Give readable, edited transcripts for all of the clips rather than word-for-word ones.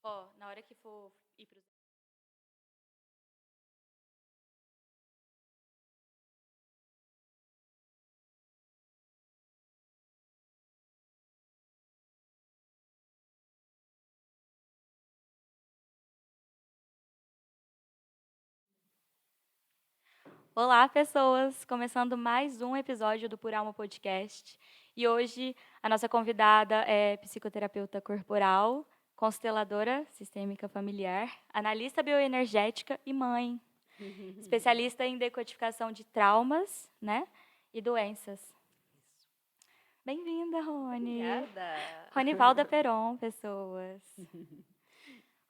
Ó, na hora que for ir para os. Olá, pessoas! Começando mais um episódio do Por Alma Podcast. E hoje a nossa convidada é psicoterapeuta corporal, consteladora sistêmica familiar, analista bioenergética e mãe, especialista em decodificação de traumas, né, e doenças. Bem-vinda, Rony! Obrigada. Ronivalda Peron, pessoas. Que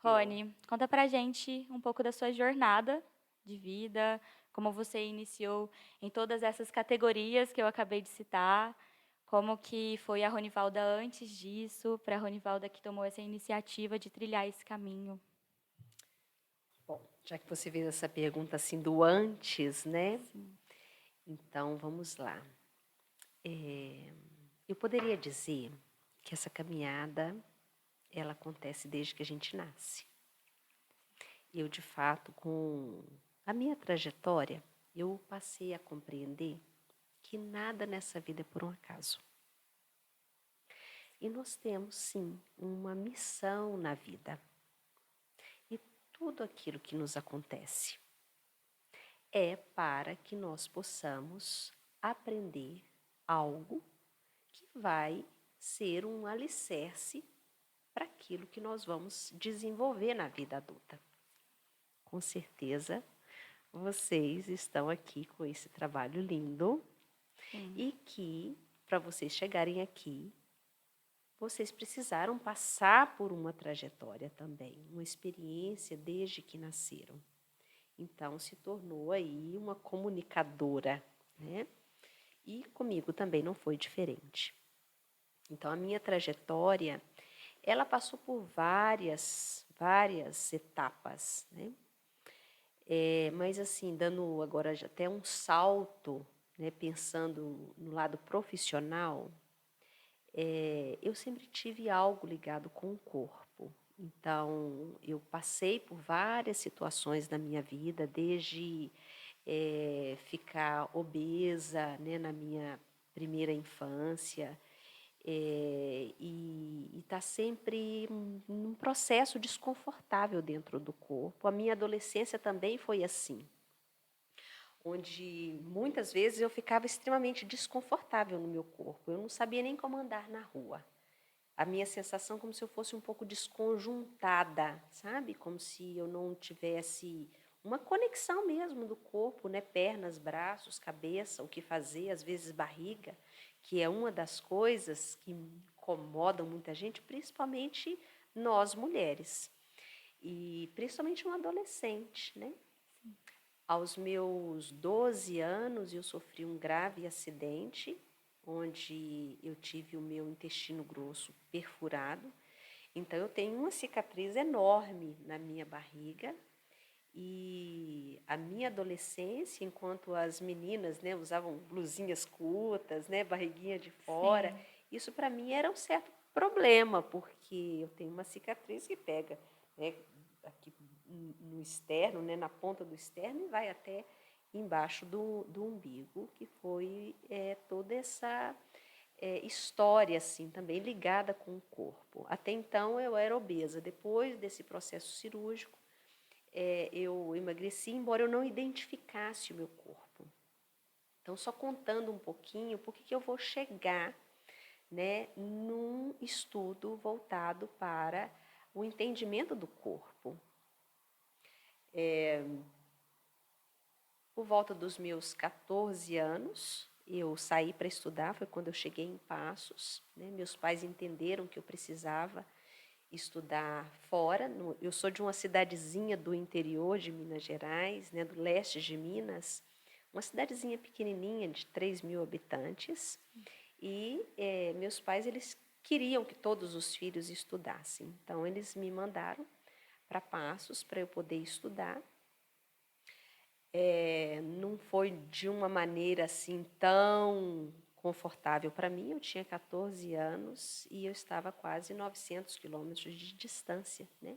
honra. Rony, conta pra gente um pouco da sua jornada de vida, como você iniciou em todas essas categorias que eu acabei de citar, como que foi a Ronivalda antes disso, para a Ronivalda que tomou essa iniciativa de trilhar esse caminho. Bom, já que você fez essa pergunta assim do antes, né? Sim. Então vamos lá. Eu poderia dizer que essa caminhada ela acontece desde que a gente nasce. Eu, de fato, com a minha trajetória, eu passei a compreender que nada nessa vida é por um acaso. E nós temos, sim, uma missão na vida. E tudo aquilo que nos acontece é para que nós possamos aprender algo que vai ser um alicerce para aquilo que nós vamos desenvolver na vida adulta. Com certeza, vocês estão aqui com esse trabalho lindo Sim. e que, para vocês chegarem aqui, vocês precisaram passar por uma trajetória também, uma experiência desde que nasceram. Então, se tornou aí uma comunicadora, né? E comigo também não foi diferente. Então, a minha trajetória, ela passou por várias etapas, né? Mas assim, dando agora até um salto, né, pensando no lado profissional, eu sempre tive algo ligado com o corpo. Então, eu passei por várias situações na minha vida, desde ficar obesa, né, na minha primeira infância, e estar sempre num processo desconfortável dentro do corpo. A minha adolescência também foi assim, onde muitas vezes eu ficava extremamente desconfortável no meu corpo. Eu não sabia nem como andar na rua. A minha sensação como se eu fosse um pouco desconjuntada, sabe? Como se eu não tivesse uma conexão mesmo do corpo, né? Pernas, braços, cabeça, o que fazer, às vezes barriga, que é uma das coisas que incomodam muita gente, principalmente nós mulheres. E principalmente um adolescente, né? Aos meus 12 anos, eu sofri um grave acidente, onde eu tive o meu intestino grosso perfurado. Então, eu tenho uma cicatriz enorme na minha barriga. E a minha adolescência, enquanto as meninas, né, usavam blusinhas curtas, né, barriguinha de fora, Sim. isso para mim era um certo problema, porque eu tenho uma cicatriz que pega, né, aqui no externo, né, na ponta do externo e vai até embaixo do umbigo, que foi toda essa história assim também ligada com o corpo. Até então eu era obesa. Depois desse processo cirúrgico, eu emagreci, embora eu não identificasse o meu corpo. Então, só contando um pouquinho, por que eu vou chegar, né, num estudo voltado para o entendimento do corpo. Por volta dos meus 14 anos, eu saí para estudar, foi quando eu cheguei em Passos, né? Meus pais entenderam que eu precisava estudar fora. Eu sou de uma cidadezinha do interior de Minas Gerais, né, do leste de Minas, uma cidadezinha pequenininha de 3.000 habitantes. E meus pais, eles queriam que todos os filhos estudassem. Então, eles me mandaram para Passos para eu poder estudar. Não foi de uma maneira assim tão confortável para mim. Eu tinha 14 anos e eu estava a quase 900 quilômetros de distância, né,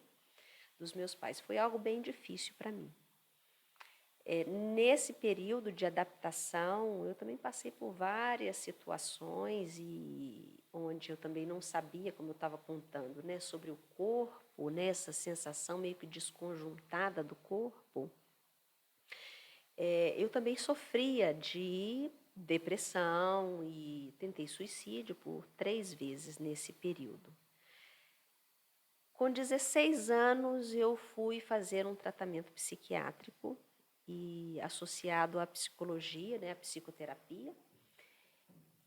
dos meus pais. Foi algo bem difícil para mim. Nesse período de adaptação, eu também passei por várias situações e onde eu também não sabia, como eu estava contando, né, sobre o corpo, né, essa sensação meio que desconjuntada do corpo. Eu também sofria de depressão e tentei suicídio por 3 vezes nesse período. Com 16 anos, eu fui fazer um tratamento psiquiátrico e associado à psicologia, né, à psicoterapia.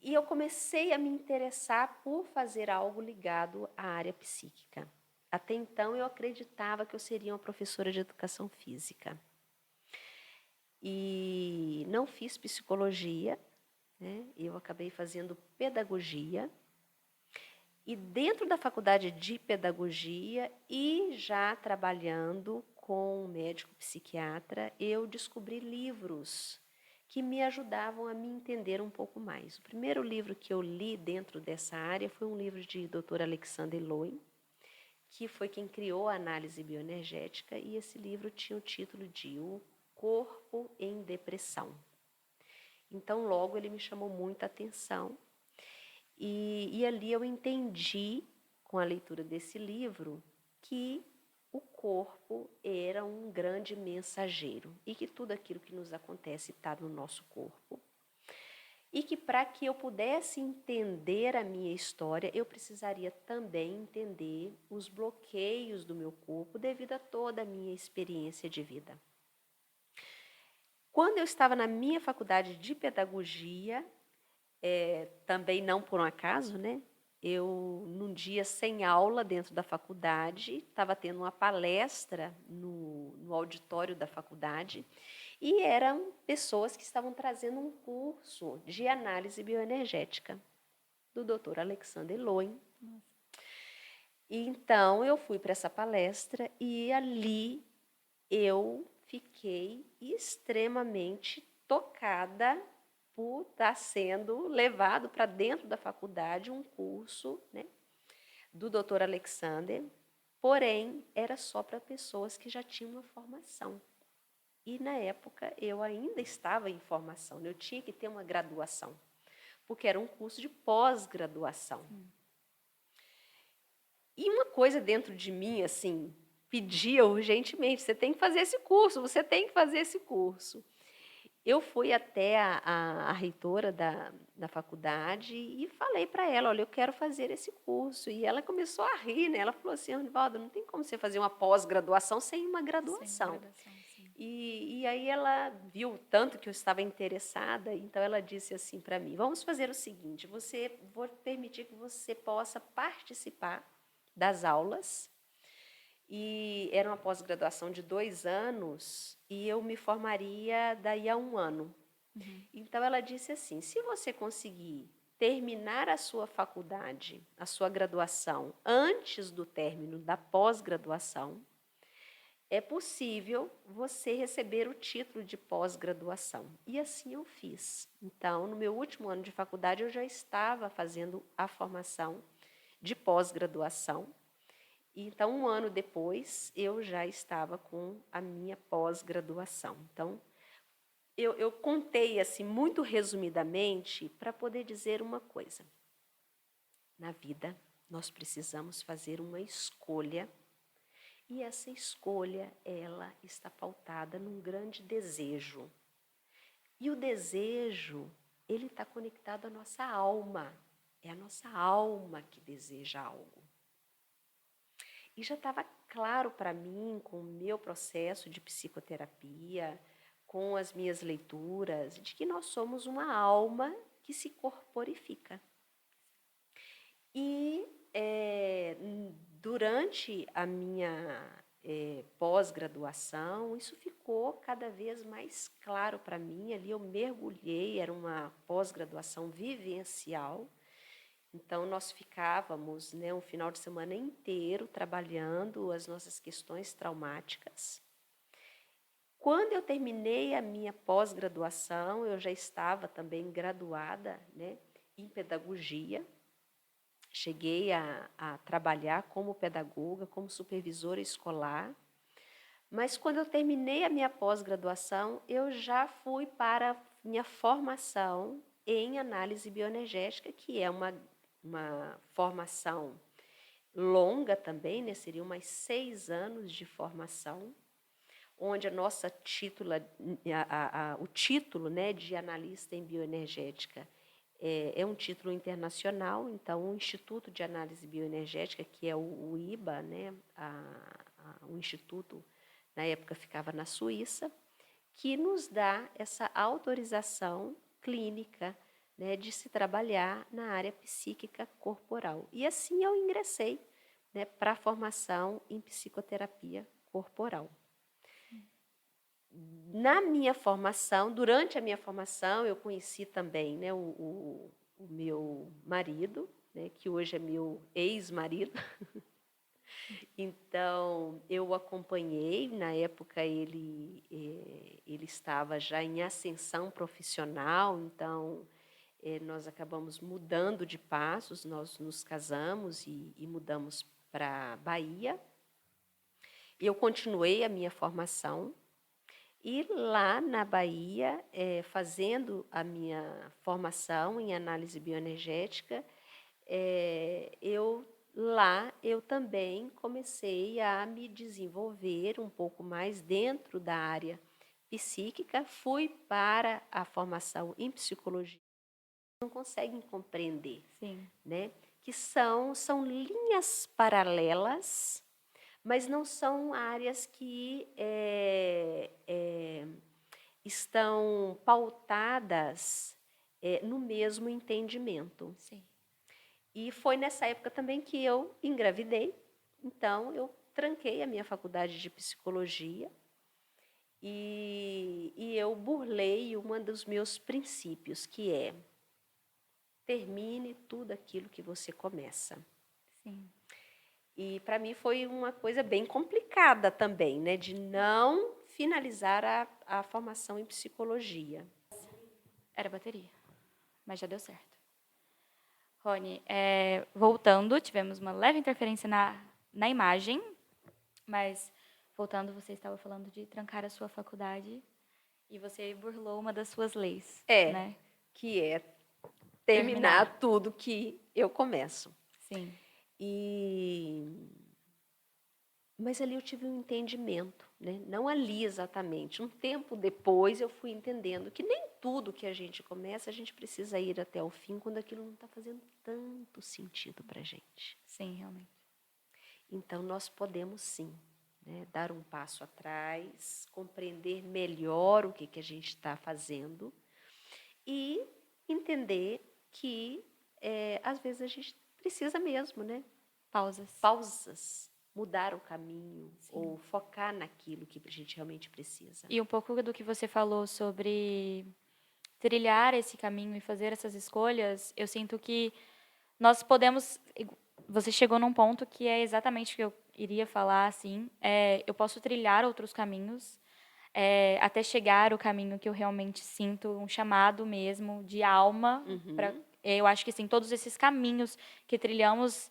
E eu comecei a me interessar por fazer algo ligado à área psíquica. Até então, eu acreditava que eu seria uma professora de educação física. E não fiz psicologia, né? Eu acabei fazendo pedagogia. E dentro da faculdade de pedagogia e já trabalhando com um médico psiquiatra, eu descobri livros que me ajudavam a me entender um pouco mais. O primeiro livro que eu li dentro dessa área foi um livro de Dr. Alexander Lowen, que foi quem criou a análise bioenergética, e esse livro tinha o título de O Corpo em Depressão. Então, logo ele me chamou muita atenção. E ali eu entendi, com a leitura desse livro, que o corpo era um grande mensageiro e que tudo aquilo que nos acontece está no nosso corpo. E que para que eu pudesse entender a minha história, eu precisaria também entender os bloqueios do meu corpo devido a toda a minha experiência de vida. Quando eu estava na minha faculdade de pedagogia, também não por um acaso, né? Eu, num dia sem aula dentro da faculdade, estava tendo uma palestra no auditório da faculdade e eram pessoas que estavam trazendo um curso de análise bioenergética do Dr. Alexander Lowen. E então eu fui para essa palestra e ali eu fiquei extremamente tocada por estar sendo levado para dentro da faculdade um curso, né, do Dr. Alexander, porém era só para pessoas que já tinham uma formação. E na época eu ainda estava em formação, eu tinha que ter uma graduação, porque era um curso de pós-graduação. E uma coisa dentro de mim, assim, pedia urgentemente, você tem que fazer esse curso, você tem que fazer esse curso. Eu fui até a reitora da faculdade e falei para ela, olha, eu quero fazer esse curso. E ela começou a rir, né? Ela falou assim, Anivaldo, não tem como você fazer uma pós-graduação sem uma graduação. Sem uma graduação, sim. E aí ela viu tanto que eu estava interessada, então ela disse assim para mim, vamos fazer o seguinte, vou permitir que você possa participar das aulas. E era uma pós-graduação de 2 anos e eu me formaria daí a 1 ano. Então, ela disse assim, se você conseguir terminar a sua faculdade, a sua graduação, antes do término da pós-graduação, é possível você receber o título de pós-graduação. E assim eu fiz. Então, no meu último ano de faculdade, eu já estava fazendo a formação de pós-graduação. Então, 1 ano depois, eu já estava com a minha pós-graduação. Então, eu contei assim muito resumidamente para poder dizer uma coisa. Na vida, nós precisamos fazer uma escolha e essa escolha, ela está pautada num grande desejo. E o desejo, ele está conectado à nossa alma. É a nossa alma que deseja algo. E já estava claro para mim, com o meu processo de psicoterapia, com as minhas leituras, de que nós somos uma alma que se corporifica. E durante a minha pós-graduação, isso ficou cada vez mais claro para mim. Ali eu mergulhei, era uma pós-graduação vivencial. Então, nós ficávamos, né, um final de semana inteiro trabalhando as nossas questões traumáticas. Quando eu terminei a minha pós-graduação, eu já estava também graduada, né, em pedagogia. Cheguei a trabalhar como pedagoga, como supervisora escolar. Mas quando eu terminei a minha pós-graduação, eu já fui para minha formação em análise bioenergética, que é uma formação longa também, né? Seriam mais 6 anos de formação, onde a nossa o título, né, de analista em bioenergética é um título internacional. Então, o Instituto de Análise Bioenergética, que é o IBA, né, o instituto, na época ficava na Suíça, que nos dá essa autorização clínica, né, de se trabalhar na área psíquica corporal. E assim eu ingressei, né, para a formação em psicoterapia corporal. Na minha formação, durante a minha formação, eu conheci também, né, o meu marido, né, que hoje é meu ex-marido. Então, eu o acompanhei. Na época, ele estava já em ascensão profissional, então nós acabamos mudando de passos, nós nos casamos e mudamos para Bahia. Eu continuei a minha formação. E lá na Bahia, fazendo a minha formação em análise bioenergética, eu também comecei a me desenvolver um pouco mais dentro da área psíquica. Fui para a formação em psicologia. Não conseguem compreender, Sim. né? Que são linhas paralelas, mas não são áreas que estão pautadas no mesmo entendimento. Sim. E foi nessa época também que eu engravidei. Então, eu tranquei a minha faculdade de psicologia e eu burlei um dos meus princípios, que é: termine tudo aquilo que você começa. Sim. E para mim foi uma coisa bem complicada também, né, de não finalizar a formação em psicologia. Era bateria, mas já deu certo. Rony, voltando, tivemos uma leve interferência na imagem, mas voltando, você estava falando de trancar a sua faculdade e você burlou uma das suas leis, né? Que é terminar tudo que eu começo. Sim. Mas ali eu tive um entendimento, né? Não ali exatamente. Um tempo depois eu fui entendendo que nem tudo que a gente começa a gente precisa ir até o fim quando aquilo não está fazendo tanto sentido para a gente. Sim, realmente. Então nós podemos sim, né, dar um passo atrás, compreender melhor o que a gente está fazendo e entender que às vezes a gente precisa mesmo, né? Pausas. Mudar o caminho. Sim. Ou focar naquilo que a gente realmente precisa. E um pouco do que você falou sobre trilhar esse caminho e fazer essas escolhas, eu sinto que nós podemos... Você chegou num ponto que é exatamente o que eu iria falar, assim. Eu posso trilhar outros caminhos até chegar ao caminho que eu realmente sinto um chamado mesmo de alma. Uhum. Eu acho que, sim, todos esses caminhos que trilhamos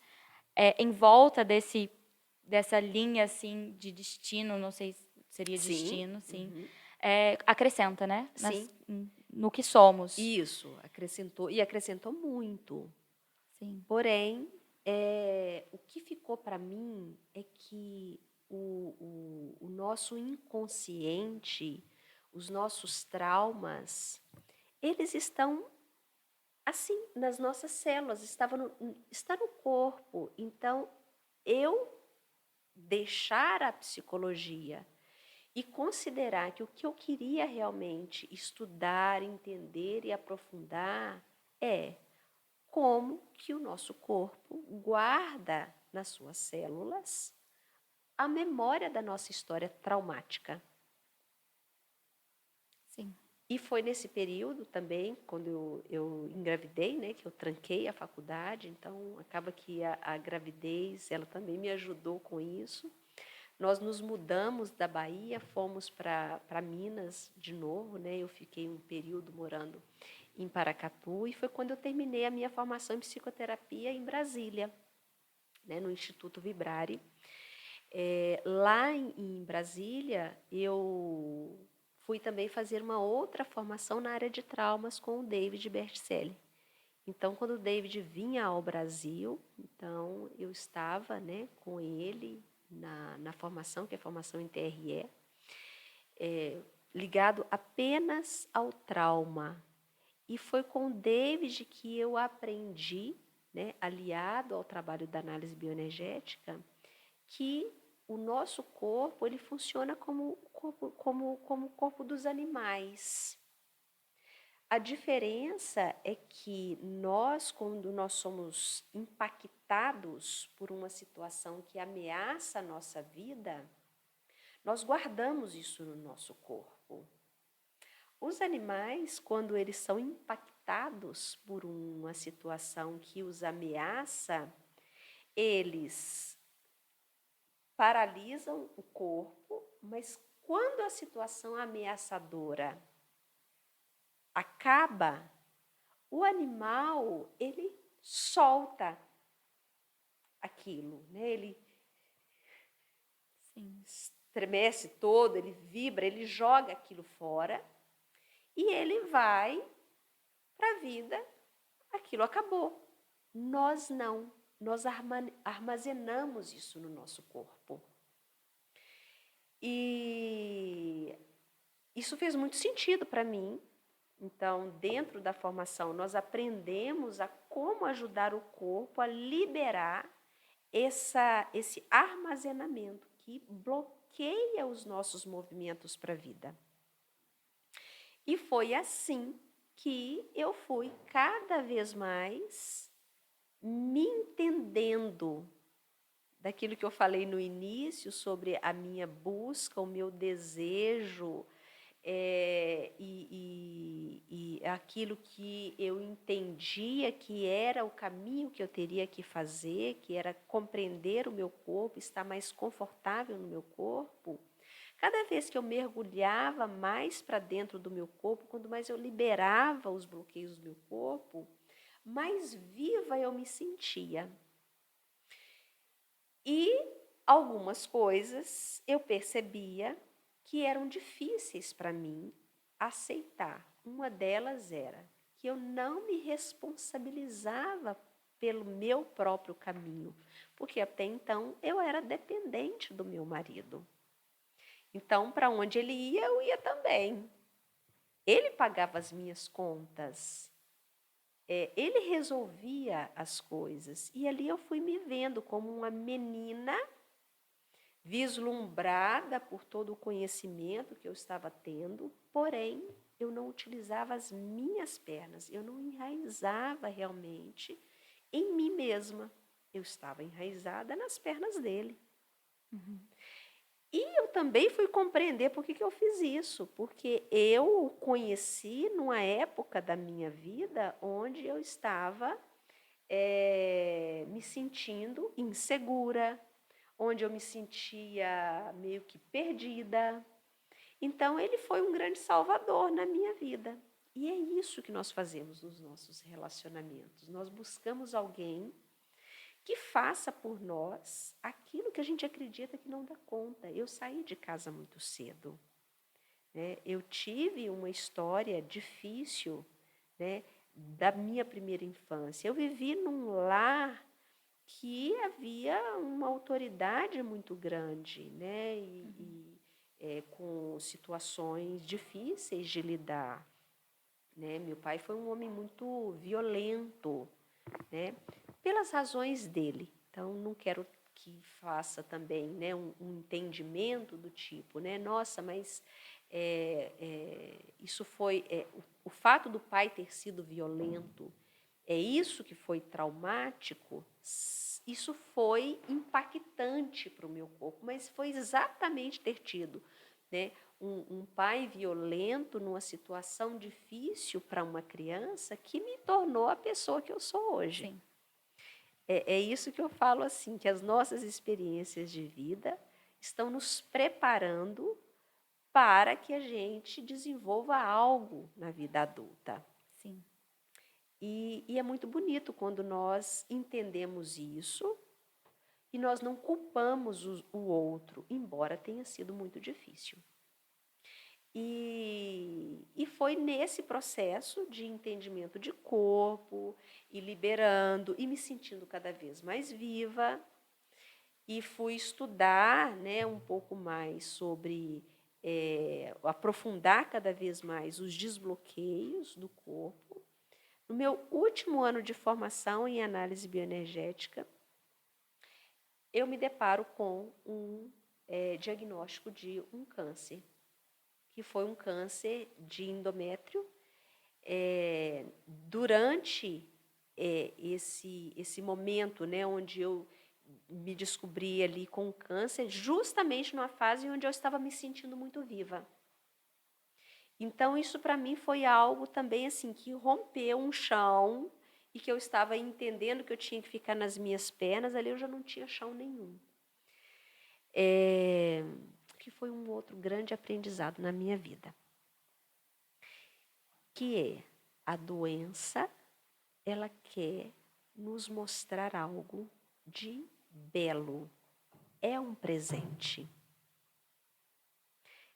em volta dessa linha, assim, de destino, não sei se seria Sim. destino, sim, Uhum. Acrescenta, né? Sim. No que somos. Isso, acrescentou, e acrescentou muito. Sim. Porém, o que ficou para mim é que o nosso inconsciente, os nossos traumas, eles estão assim nas nossas células, está no corpo. Então, eu deixar a psicologia e considerar que o que eu queria realmente estudar, entender e aprofundar é como que o nosso corpo guarda nas suas células a memória da nossa história traumática. Sim. E foi nesse período também, quando eu engravidei, né, que eu tranquei a faculdade. Então, acaba que a gravidez, ela também me ajudou com isso. Nós nos mudamos da Bahia, fomos para Minas de novo, né? Eu fiquei um período morando em Paracatu, e foi quando eu terminei a minha formação em psicoterapia em Brasília, né, no Instituto Vibrari. Lá em Brasília, eu fui também fazer uma outra formação na área de traumas com o David Berticelli. Então, quando o David vinha ao Brasil, então eu estava, né, com ele na formação, que é a formação em TRE, ligado apenas ao trauma. E foi com o David que eu aprendi, né, aliado ao trabalho da análise bioenergética, que o nosso corpo ele funciona como o corpo dos animais. A diferença é que nós, quando nós somos impactados por uma situação que ameaça a nossa vida, nós guardamos isso no nosso corpo. Os animais, quando eles são impactados por uma situação que os ameaça, eles paralisam o corpo, mas quando a situação ameaçadora acaba, o animal, ele solta aquilo, né? Ele estremece todo, ele vibra, ele joga aquilo fora e ele vai para a vida, aquilo acabou. Nós não, nós armazenamos isso no nosso corpo. E isso fez muito sentido para mim. Então, dentro da formação, nós aprendemos a como ajudar o corpo a liberar esse armazenamento que bloqueia os nossos movimentos para a vida. E foi assim que eu fui cada vez mais me entendendo daquilo que eu falei no início sobre a minha busca, o meu desejo, e aquilo que eu entendia que era o caminho que eu teria que fazer, que era compreender o meu corpo, estar mais confortável no meu corpo. Cada vez que eu mergulhava mais para dentro do meu corpo, quanto mais eu liberava os bloqueios do meu corpo, mais viva eu me sentia. E algumas coisas eu percebia que eram difíceis para mim aceitar. Uma delas era que eu não me responsabilizava pelo meu próprio caminho, porque até então eu era dependente do meu marido. Então, para onde ele ia, eu ia também. Ele pagava as minhas contas. Ele resolvia as coisas. E ali eu fui me vendo como uma menina vislumbrada por todo o conhecimento que eu estava tendo, porém, eu não utilizava as minhas pernas, eu não enraizava realmente em mim mesma. Eu estava enraizada nas pernas dele. Uhum. E eu também fui compreender por que eu fiz isso, porque eu o conheci numa época da minha vida onde eu estava me sentindo insegura, onde eu me sentia meio que perdida. Então, ele foi um grande salvador na minha vida. E é isso que nós fazemos nos nossos relacionamentos. Nós buscamos alguém que faça por nós aquilo que a gente acredita que não dá conta. Eu saí de casa muito cedo, né? Eu tive uma história difícil, né, da minha primeira infância. Eu vivi num lar que havia uma autoridade muito grande, né, com situações difíceis de lidar, né? Meu pai foi um homem muito violento, né, pelas razões dele. Então, não quero que faça também, né, um entendimento do tipo, né, nossa, mas isso foi o fato do pai ter sido violento, é isso que foi traumático. Isso foi impactante para o meu corpo, mas foi exatamente ter tido, né, um pai violento numa situação difícil para uma criança que me tornou a pessoa que eu sou hoje. Sim. É isso que eu falo assim, que as nossas experiências de vida estão nos preparando para que a gente desenvolva algo na vida adulta. Sim. E é muito bonito quando nós entendemos isso e nós não culpamos o outro, embora tenha sido muito difícil. E foi nesse processo de entendimento de corpo, e liberando, e me sentindo cada vez mais viva, e fui estudar, né, um pouco mais sobre, aprofundar cada vez mais os desbloqueios do corpo. No meu último ano de formação em análise bioenergética, eu me deparo com um diagnóstico de um câncer, que foi um câncer de endométrio. Durante esse momento, né, onde eu me descobri ali com câncer, justamente numa fase onde eu estava me sentindo muito viva. Então, isso para mim foi algo também assim que rompeu um chão e que eu estava entendendo que eu tinha que ficar nas minhas pernas, ali eu já não tinha chão nenhum. Que foi um outro grande aprendizado na minha vida. Que é a doença, ela quer nos mostrar algo de belo. É um presente.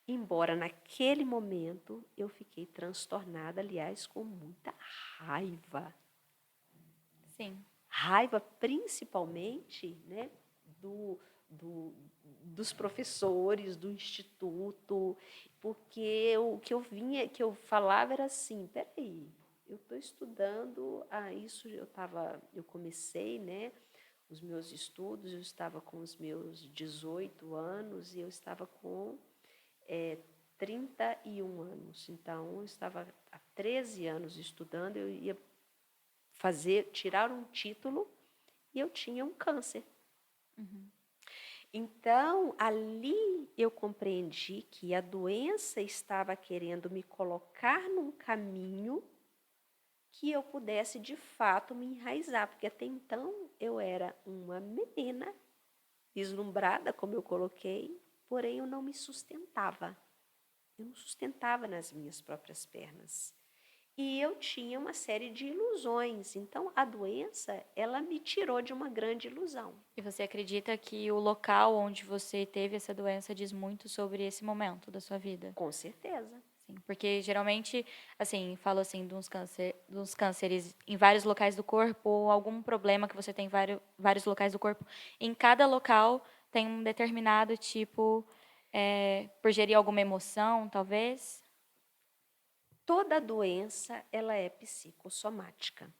Embora naquele momento eu fiquei transtornada, aliás, com muita raiva. Sim. Raiva principalmente, né, dos professores do instituto, porque o que eu falava era assim, peraí, eu estou estudando, eu comecei, né, os meus estudos, eu estava com os meus 18 anos e eu estava com 31 anos. Então, eu estava há 13 anos estudando, eu ia tirar um título e eu tinha um câncer. Então, ali eu compreendi que a doença estava querendo me colocar num caminho que eu pudesse, de fato, me enraizar, porque até então eu era uma menina vislumbrada, como eu coloquei, porém eu não me sustentava. Eu não sustentava nas minhas próprias pernas. E eu tinha uma série de ilusões. Então, a doença, ela me tirou de uma grande ilusão. E você acredita que o local onde você teve essa doença diz muito sobre esse momento da sua vida? Com certeza. Sim, porque geralmente, assim, falo assim, de uns cânceres em vários locais do corpo, ou algum problema que você tem em vários locais do corpo. Em cada local tem um determinado tipo, por gerir alguma emoção, talvez. Toda doença, ela é psicossomática.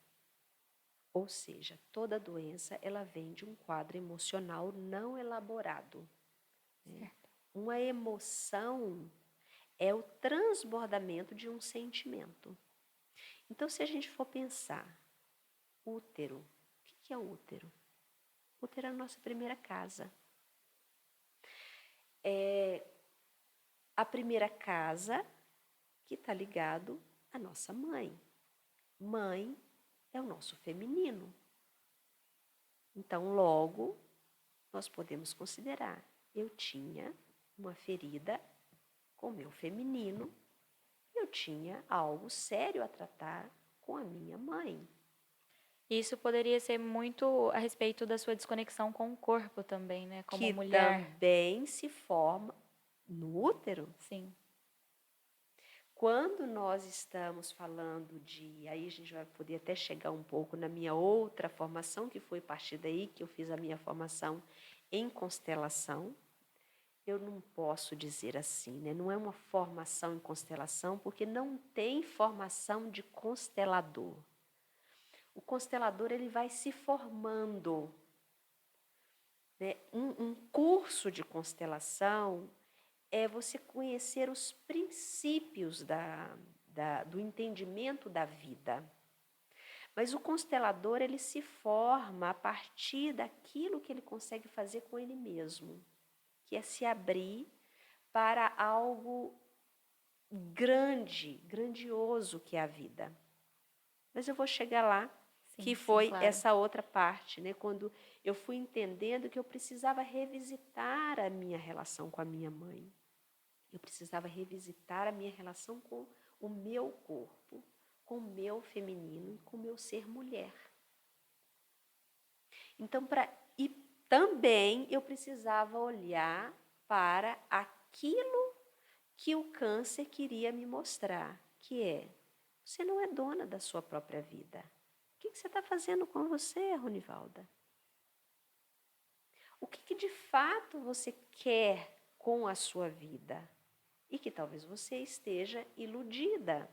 Ou seja, toda doença, ela vem de um quadro emocional não elaborado. Certo. Uma emoção é o transbordamento de um sentimento. Então, se a gente for pensar, útero, o que é o útero? O útero é a nossa primeira casa. É a primeira casa que está ligado à nossa mãe. Mãe é o nosso feminino. Então, logo, nós podemos considerar, eu tinha uma ferida com o meu feminino, eu tinha algo sério a tratar com a minha mãe. Isso poderia ser muito a respeito da sua desconexão com o corpo também, né? Como Que mulher. também se forma no útero. Sim. Quando nós estamos falando aí a gente vai poder até chegar um pouco na minha outra formação, que foi a partir daí que eu fiz a minha formação em constelação. Eu não posso dizer assim, né? Não é uma formação em constelação, porque não tem formação de constelador. O constelador, ele vai se formando, né? Um curso de constelação é você conhecer os princípios do entendimento da vida. Mas o constelador, ele se forma a partir daquilo que ele consegue fazer com ele mesmo, que é se abrir para algo grandioso que é a vida. Mas eu vou chegar lá, que foi claro. essa outra parte, né? Quando eu fui entendendo que eu precisava revisitar a minha relação com a minha mãe. Eu precisava revisitar a minha relação com o meu corpo, com o meu feminino e com o meu ser mulher. Então, e também eu precisava olhar para aquilo que o câncer queria me mostrar, que é, você não é dona da sua própria vida. O que você está fazendo com você, Ronivalda? O que de fato você quer com a sua vida? E que talvez você esteja iludida.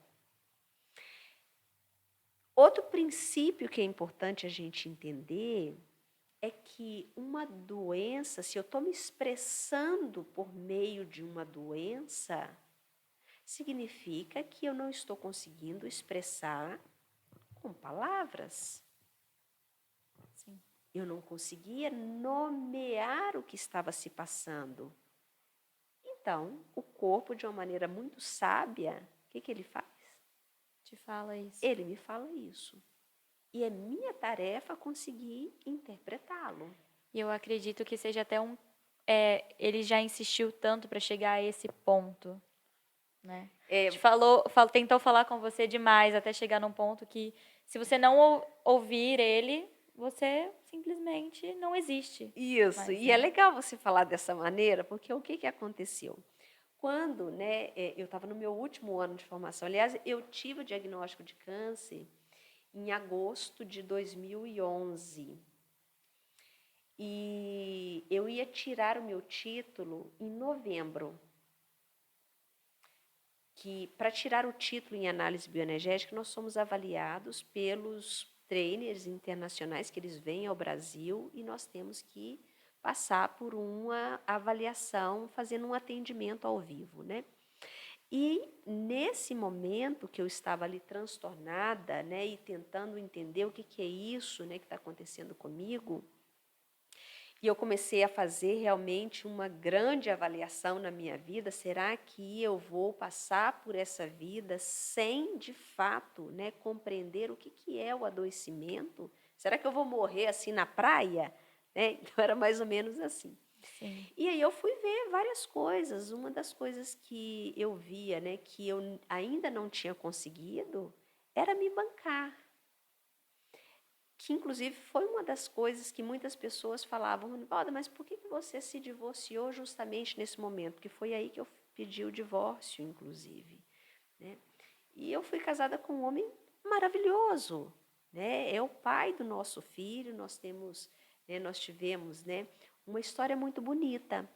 Outro princípio que é importante a gente entender é que uma doença, se eu estou me expressando por meio de uma doença, significa que eu não estou conseguindo expressar com palavras. Sim. Eu não conseguia nomear o que estava se passando. Então, o corpo, de uma maneira muito sábia, o que ele faz? Te fala isso. Ele me fala isso. E é minha tarefa conseguir interpretá-lo. E eu acredito que seja até ele já insistiu tanto para chegar a esse ponto, né? Tentou falar com você demais até chegar num ponto que, se você não ouvir ele, você simplesmente não existe. Isso, e é legal você falar dessa maneira, porque o que aconteceu? Quando eu estava no meu último ano de formação, aliás, eu tive o diagnóstico de câncer em agosto de 2011. E eu ia tirar o meu título em novembro. Que para tirar o título em análise bioenergética, nós somos avaliados pelos trainers internacionais que eles vêm ao Brasil e nós temos que passar por uma avaliação, fazendo um atendimento ao vivo, né? E nesse momento que eu estava ali transtornada, né, e tentando entender o que é isso, né, que está acontecendo comigo, e eu comecei a fazer realmente uma grande avaliação na minha vida. Será que eu vou passar por essa vida sem, de fato, né, compreender o que é o adoecimento? Será que eu vou morrer assim na praia? Então, era mais ou menos assim. Sim. E aí eu fui ver várias coisas. Uma das coisas que eu via, né, que eu ainda não tinha conseguido, era me bancar. Que, inclusive, foi uma das coisas que muitas pessoas falavam, Ronivalda, mas por que você se divorciou justamente nesse momento? Porque foi aí que eu pedi o divórcio, inclusive. Né? E eu fui casada com um homem maravilhoso. Né? É o pai do nosso filho, nós tivemos uma história muito bonita.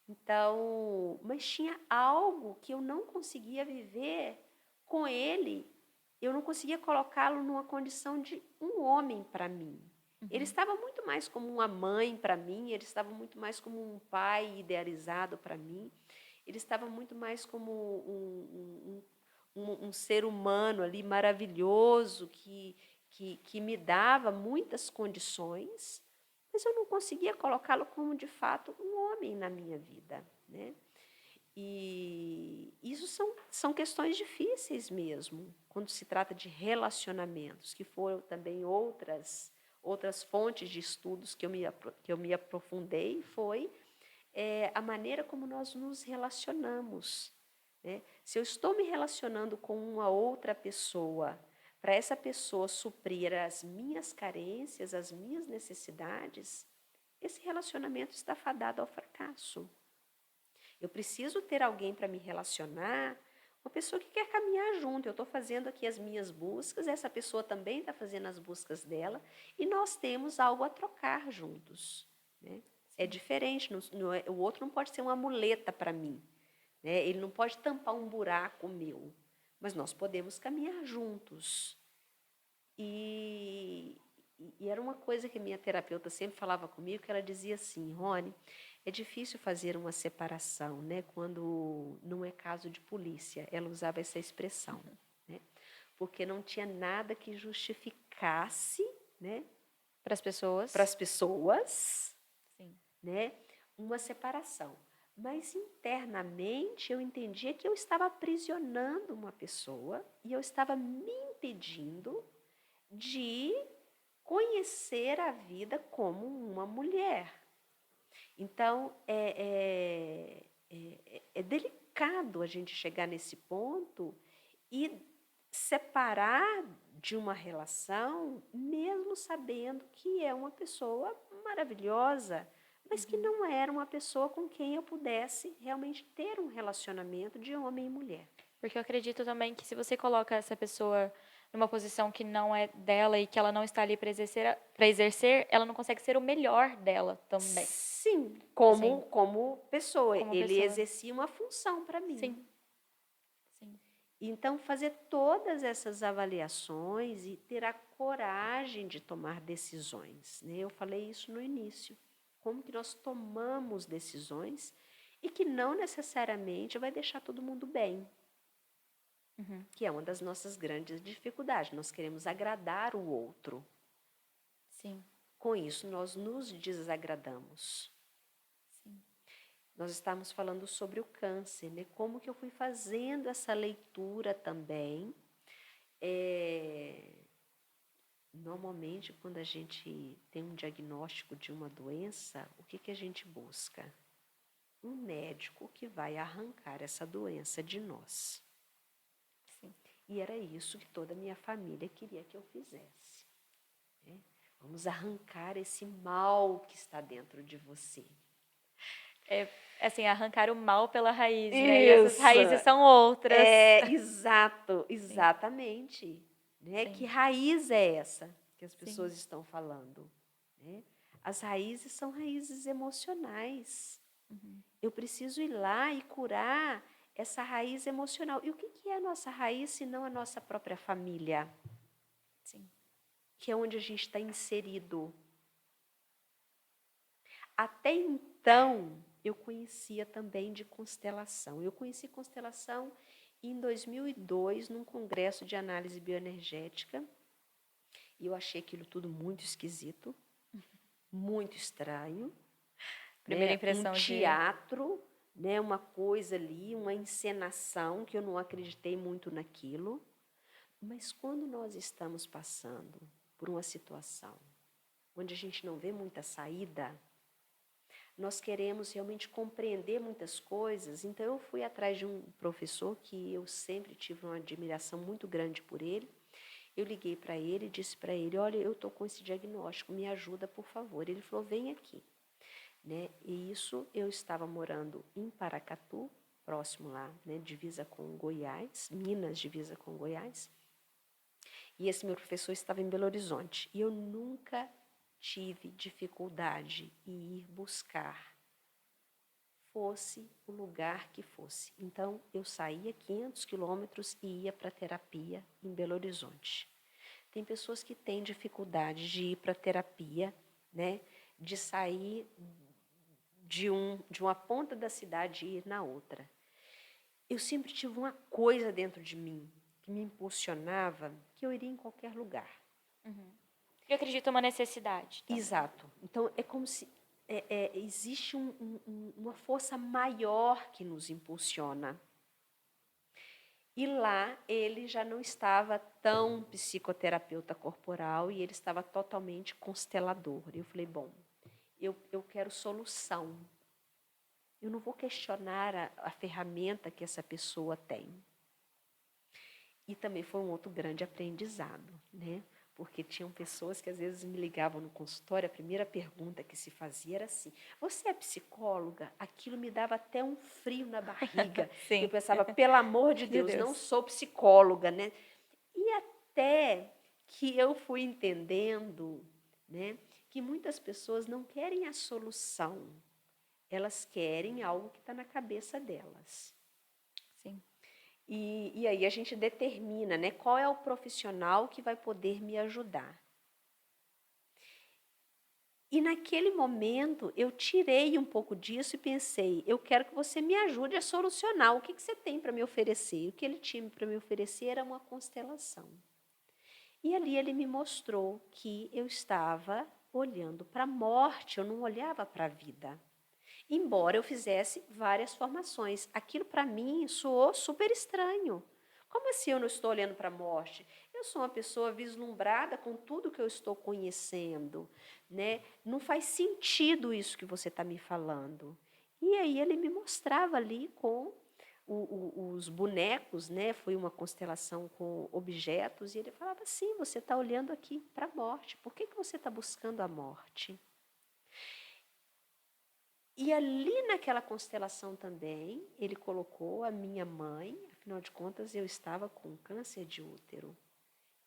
Então, mas tinha algo que eu não conseguia viver com ele. Eu não conseguia colocá-lo numa condição de um homem para mim. Uhum. Ele estava muito mais como uma mãe para mim, ele estava muito mais como um pai idealizado para mim, ele estava muito mais como um ser humano ali maravilhoso que me dava muitas condições, mas eu não conseguia colocá-lo como, de fato, um homem na minha vida, né? E isso são questões difíceis mesmo, quando se trata de relacionamentos, que foram também outras fontes de estudos que eu me aprofundei, foi a maneira como nós nos relacionamos. Né? Se eu estou me relacionando com uma outra pessoa, para essa pessoa suprir as minhas carências, as minhas necessidades, esse relacionamento está fadado ao fracasso. Eu preciso ter alguém para me relacionar, uma pessoa que quer caminhar junto. Eu estou fazendo aqui as minhas buscas, essa pessoa também está fazendo as buscas dela, e nós temos algo a trocar juntos. Né? É diferente, o outro não pode ser uma muleta para mim. Né? Ele não pode tampar um buraco meu, mas nós podemos caminhar juntos. E era uma coisa que minha terapeuta sempre falava comigo, que ela dizia assim, Rony, é difícil fazer uma separação, né, quando não é caso de polícia. Ela usava essa expressão, né, porque não tinha nada que justificasse, né, para as pessoas, Sim. Né, uma separação. Mas internamente eu entendia que eu estava aprisionando uma pessoa e eu estava me impedindo de conhecer a vida como uma mulher. Então, é delicado a gente chegar nesse ponto e separar de uma relação, mesmo sabendo que é uma pessoa maravilhosa, mas que não era uma pessoa com quem eu pudesse realmente ter um relacionamento de homem e mulher. Porque eu acredito também que se você coloca essa pessoa numa posição que não é dela e que ela não está ali para exercer, ela não consegue ser o melhor dela também. Sim, Assim, como pessoa. como Ele pessoa. exercia uma função para mim. Sim. Sim. Então, fazer todas essas avaliações e ter a coragem de tomar decisões. Né? Eu falei isso no início. Como que nós tomamos decisões e que não necessariamente vai deixar todo mundo bem. Uhum. Que é uma das nossas grandes dificuldades. Nós queremos agradar o outro. Sim. Com isso, nós nos desagradamos. Sim. Nós estamos falando sobre o câncer, né? Como que eu fui fazendo essa leitura também. Normalmente, quando a gente tem um diagnóstico de uma doença, o que a gente busca? Um médico que vai arrancar essa doença de nós. Sim. E era isso que toda a minha família queria que eu fizesse. Né? Vamos arrancar esse mal que está dentro de você. É, assim, arrancar o mal pela raiz, né? E essas raízes são outras. Exato, exatamente. Né? Que raiz é essa que as pessoas estão falando? Né? As raízes são raízes emocionais. Uhum. Eu preciso ir lá e curar essa raiz emocional. E o que é a nossa raiz, se não a nossa própria família? Sim. Que é onde a gente está inserido. Até então, eu conhecia também de constelação. Eu conheci constelação em 2002, num congresso de análise bioenergética. E eu achei aquilo tudo muito esquisito, muito estranho. Primeira impressão um teatro, né, uma coisa ali, uma encenação, que eu não acreditei muito naquilo. Mas quando nós estamos passando por uma situação onde a gente não vê muita saída, nós queremos realmente compreender muitas coisas. Então, eu fui atrás de um professor que eu sempre tive uma admiração muito grande por ele. Eu liguei para ele e disse para ele, olha, eu estou com esse diagnóstico, me ajuda, por favor. Ele falou, vem aqui. Né? E isso, eu estava morando em Paracatu, próximo lá, né, divisa com Goiás, Minas, divisa com Goiás. E esse meu professor estava em Belo Horizonte. E eu nunca tive dificuldade em ir buscar, fosse o lugar que fosse. Então, eu saía 500 quilômetros e ia para a terapia em Belo Horizonte. Tem pessoas que têm dificuldade de ir para a terapia, né, de sair de uma ponta da cidade e ir na outra. Eu sempre tive uma coisa dentro de mim que me impulsionava que eu iria em qualquer lugar. Uhum. Eu acredito uma necessidade também. Exato. Então, é como se existe uma força maior que nos impulsiona. E lá ele já não estava tão psicoterapeuta corporal e ele estava totalmente constelador. E eu falei, bom, eu quero solução. Eu não vou questionar a ferramenta que essa pessoa tem. E também foi um outro grande aprendizado, né? Porque tinham pessoas que às vezes me ligavam no consultório, a primeira pergunta que se fazia era assim, você é psicóloga? Aquilo me dava até um frio na barriga. Sim. Eu pensava, pelo amor de Deus, não sou psicóloga, né? E até que eu fui entendendo, né, que muitas pessoas não querem a solução, elas querem algo que está na cabeça delas. Sim. E aí a gente determina, né, qual é o profissional que vai poder me ajudar. E naquele momento eu tirei um pouco disso e pensei, eu quero que você me ajude a solucionar. O que você tem para me oferecer? O que ele tinha para me oferecer era uma constelação. E ali ele me mostrou que eu estava olhando para a morte, eu não olhava para a vida. Embora eu fizesse várias formações. Aquilo para mim soou super estranho. Como assim eu não estou olhando para a morte? Eu sou uma pessoa vislumbrada com tudo que eu estou conhecendo. Né? Não faz sentido isso que você está me falando. E aí ele me mostrava ali com os bonecos, né? Foi uma constelação com objetos, e ele falava assim, você está olhando aqui para a morte, por que você está buscando a morte? E ali naquela constelação também, ele colocou a minha mãe, afinal de contas eu estava com câncer de útero,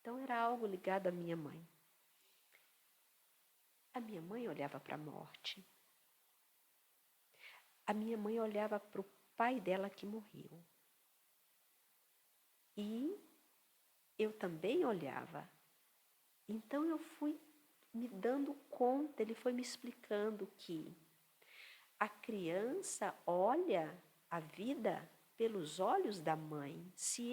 então era algo ligado à minha mãe. A minha mãe olhava para a morte. A minha mãe olhava para o pai dela que morreu. E eu também olhava. Então eu fui me dando conta, ele foi me explicando que a criança olha a vida pelos olhos da mãe. Se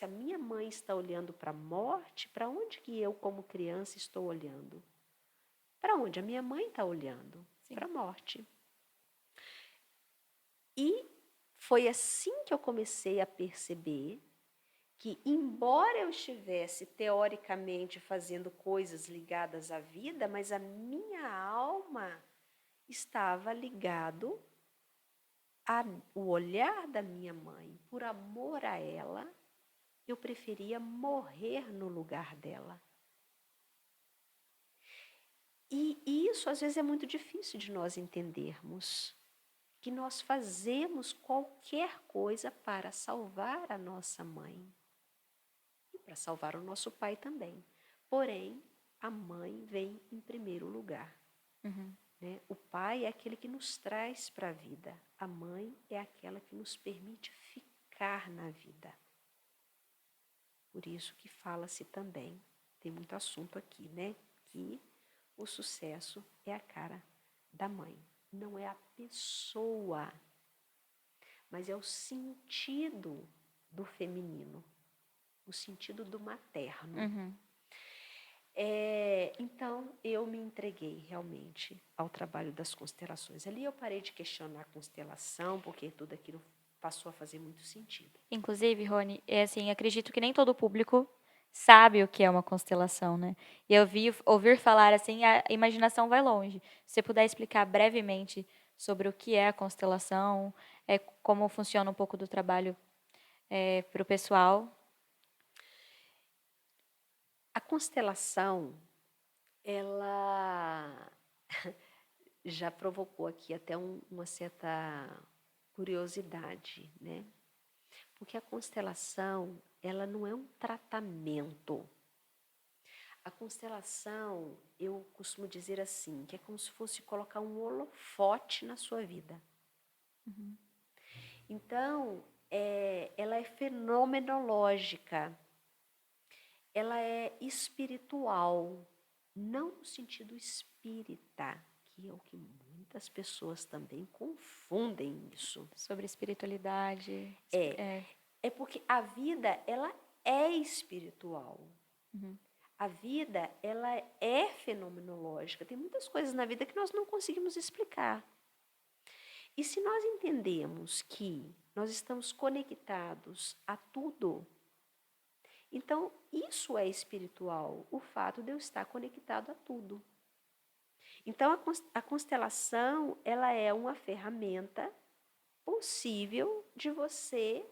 a minha mãe está olhando para a morte, para onde que eu como criança estou olhando? Para onde a minha mãe está olhando? Para a morte. E foi assim que eu comecei a perceber que, embora eu estivesse teoricamente fazendo coisas ligadas à vida, mas a minha alma estava ligado ao olhar da minha mãe. Por amor a ela, eu preferia morrer no lugar dela. E isso, às vezes, é muito difícil de nós entendermos, que nós fazemos qualquer coisa para salvar a nossa mãe e para salvar o nosso pai também. Porém, a mãe vem em primeiro lugar. Né? O pai é aquele que nos traz para a vida. A mãe é aquela que nos permite ficar na vida. Por isso que fala-se também, tem muito assunto aqui, né? Que o sucesso é a cara da mãe. Não é a pessoa, mas é o sentido do feminino, o sentido do materno. Então, eu me entreguei realmente ao trabalho das constelações. Ali eu parei de questionar a constelação, porque tudo aquilo passou a fazer muito sentido. Inclusive, Rony, assim, acredito que nem todo o público sabe o que é uma constelação, né? E eu ouvir falar assim, a imaginação vai longe. Se você puder explicar brevemente sobre o que é a constelação, como funciona um pouco do trabalho para o pessoal. A constelação, ela já provocou aqui até uma certa curiosidade, né? Porque a constelação, ela não é um tratamento. A constelação, eu costumo dizer assim, que é como se fosse colocar um holofote na sua vida. Então, ela é fenomenológica, ela é espiritual, não no sentido espírita, que é o que muitas pessoas também confundem isso. Sobre espiritualidade. É porque a vida, ela é espiritual. A vida, ela é fenomenológica. Tem muitas coisas na vida que nós não conseguimos explicar. E se nós entendemos que nós estamos conectados a tudo, então isso é espiritual, o fato de eu estar conectado a tudo. Então a constelação, ela é uma ferramenta possível de você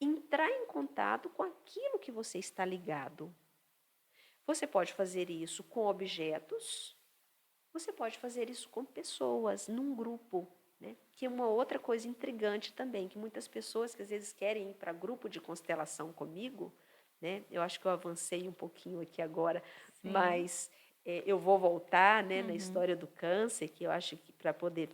entrar em contato com aquilo que você está ligado. Você pode fazer isso com objetos, você pode fazer isso com pessoas, num grupo, né? Que é uma outra coisa intrigante também, que muitas pessoas que às vezes querem ir para grupo de constelação comigo, né? Eu acho que eu avancei um pouquinho aqui agora, sim, mas eu vou voltar, né, na história do câncer, que eu acho que para poder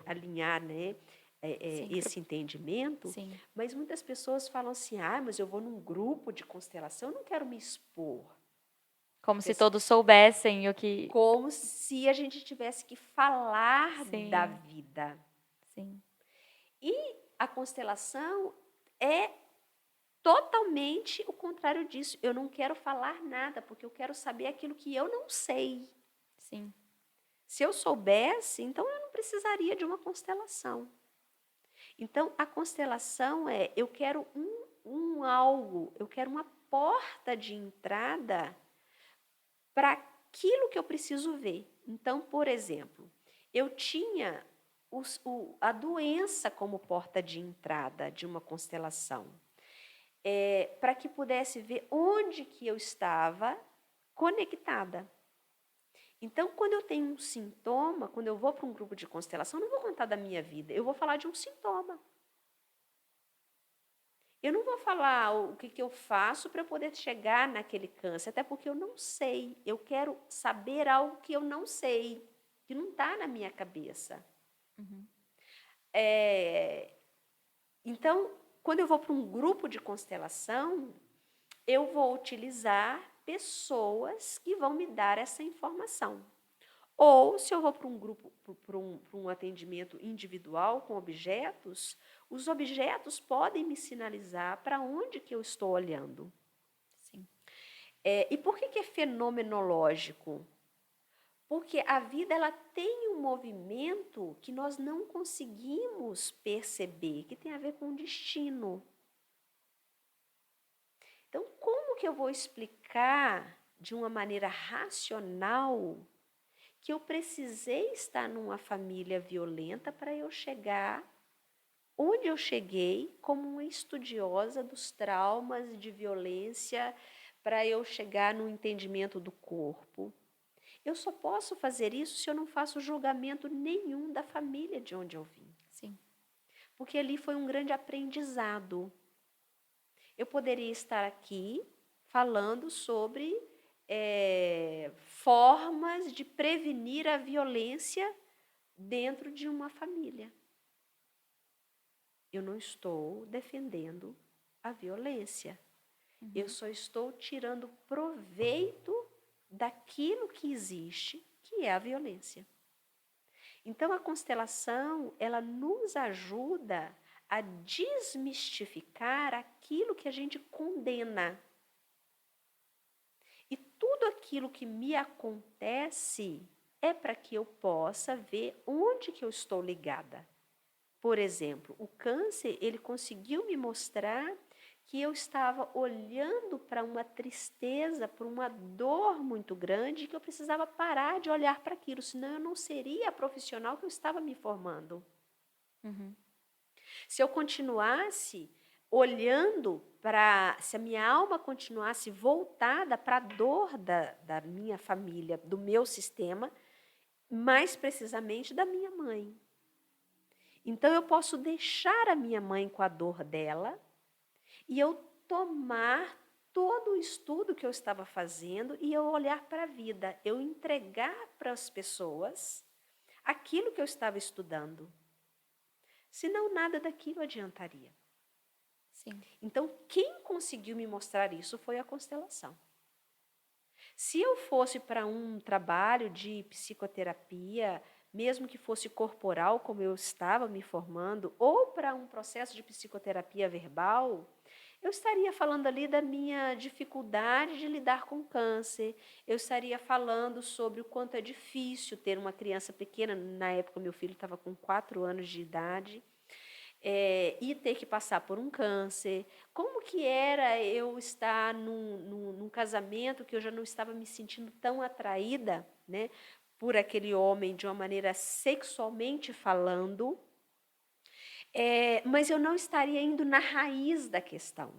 alinhar, né, esse entendimento, sim, mas muitas pessoas falam assim, mas eu vou num grupo de constelação, eu não quero me expor. Como se todos soubessem o que... Como se a gente tivesse que falar, sim, da vida. Sim. E a constelação é totalmente o contrário disso. Eu não quero falar nada, porque eu quero saber aquilo que eu não sei. Sim. Se eu soubesse, então eu não precisaria de uma constelação. Então, a constelação eu quero algo, eu quero uma porta de entrada para aquilo que eu preciso ver. Então, por exemplo, eu tinha a doença como porta de entrada de uma constelação, para que pudesse ver onde que eu estava conectada. Então, quando eu tenho um sintoma, quando eu vou para um grupo de constelação, eu não vou contar da minha vida, eu vou falar de um sintoma. Eu não vou falar o que eu faço para poder chegar naquele câncer, até porque eu não sei. Eu quero saber algo que eu não sei, que não está na minha cabeça. Uhum. Então, quando eu vou para um grupo de constelação, eu vou utilizar pessoas que vão me dar essa informação. Ou, se eu vou para um grupo, para um atendimento individual com objetos, os objetos podem me sinalizar para onde que eu estou olhando. Sim. E por que é fenomenológico? Porque a vida ela tem um movimento que nós não conseguimos perceber, que tem a ver com o destino. Então, como que eu vou explicar de uma maneira racional que eu precisei estar numa família violenta para eu chegar onde eu cheguei como uma estudiosa dos traumas de violência, para eu chegar no entendimento do corpo? Eu só posso fazer isso se eu não faço julgamento nenhum da família de onde eu vim. Sim. Porque ali foi um grande aprendizado. Eu poderia estar aqui falando sobre formas de prevenir a violência dentro de uma família. Eu não estou defendendo a violência. Uhum. Eu só estou tirando proveito daquilo que existe, que é a violência. Então, a constelação, ela nos ajuda a desmistificar aquilo que a gente condena. E tudo aquilo que me acontece é para que eu possa ver onde que eu estou ligada. Por exemplo, o câncer, ele conseguiu me mostrar que eu estava olhando para uma tristeza, para uma dor muito grande, que eu precisava parar de olhar para aquilo, senão eu não seria a profissional que eu estava me formando. Uhum. Se eu continuasse olhando para, se a minha alma continuasse voltada para a dor da minha família, do meu sistema, mais precisamente da minha mãe. Então, eu posso deixar a minha mãe com a dor dela e eu tomar todo o estudo que eu estava fazendo e eu olhar para a vida, eu entregar para as pessoas aquilo que eu estava estudando. Senão, nada daquilo adiantaria. Sim. Então, quem conseguiu me mostrar isso foi a constelação. Se eu fosse para um trabalho de psicoterapia, mesmo que fosse corporal, como eu estava me formando, ou para um processo de psicoterapia verbal, eu estaria falando ali da minha dificuldade de lidar com câncer, eu estaria falando sobre o quanto é difícil ter uma criança pequena, na época meu filho estava com 4 anos de idade, e ter que passar por um câncer, como que era eu estar num casamento que eu já não estava me sentindo tão atraída, né, por aquele homem de uma maneira sexualmente falando, mas eu não estaria indo na raiz da questão.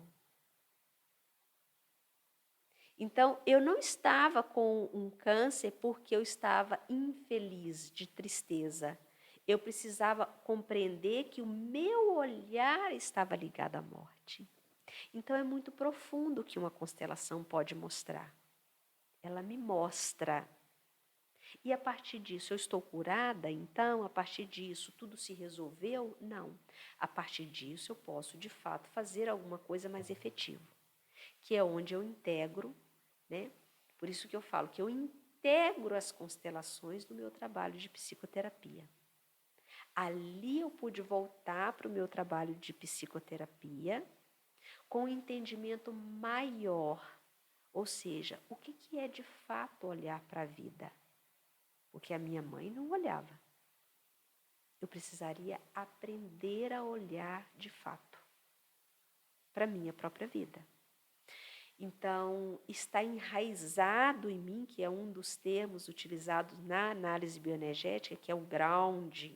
Então, eu não estava com um câncer porque eu estava infeliz, de tristeza. Eu precisava compreender que o meu olhar estava ligado à morte. Então, é muito profundo o que uma constelação pode mostrar. Ela me mostra. E a partir disso, eu estou curada? Então, a partir disso, tudo se resolveu? Não. A partir disso, eu posso, de fato, fazer alguma coisa mais efetiva, que é onde eu integro, né? Por isso que eu falo que eu integro as constelações no meu trabalho de psicoterapia. Ali eu pude voltar para o meu trabalho de psicoterapia com um entendimento maior, ou seja, o que é de fato olhar para a vida? Porque a minha mãe não olhava. Eu precisaria aprender a olhar de fato para a minha própria vida. Então, está enraizado em mim, que é um dos termos utilizados na análise bioenergética, que é o ground,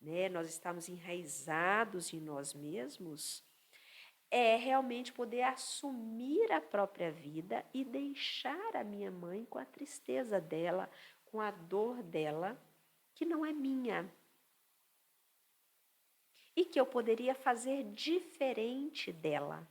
né, nós estamos enraizados em nós mesmos, é realmente poder assumir a própria vida e deixar a minha mãe com a tristeza dela, com a dor dela, que não é minha. E que eu poderia fazer diferente dela.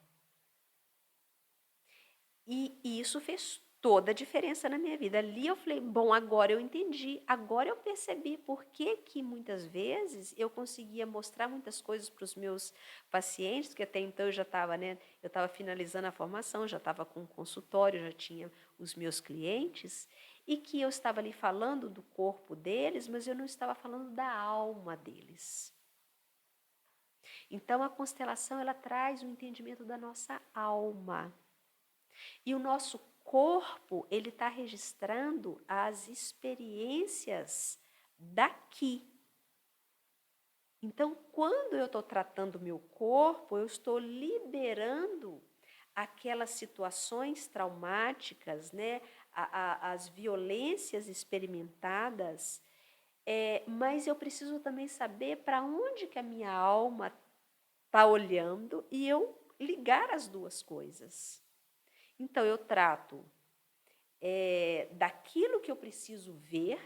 E isso fez toda a diferença na minha vida. Ali eu falei, bom, agora eu entendi, agora eu percebi por que muitas vezes eu conseguia mostrar muitas coisas para os meus pacientes, que até então eu já estava, né, eu estava finalizando a formação, já estava com um consultório, já tinha os meus clientes, e que eu estava ali falando do corpo deles, mas eu não estava falando da alma deles. Então, a constelação, ela traz o entendimento da nossa alma. E o nosso corpo, ele está registrando as experiências daqui. Então, quando eu estou tratando o meu corpo, eu estou liberando aquelas situações traumáticas, né? As violências experimentadas, mas eu preciso também saber para onde que a minha alma está olhando e eu ligar as duas coisas. Então, eu trato daquilo que eu preciso ver,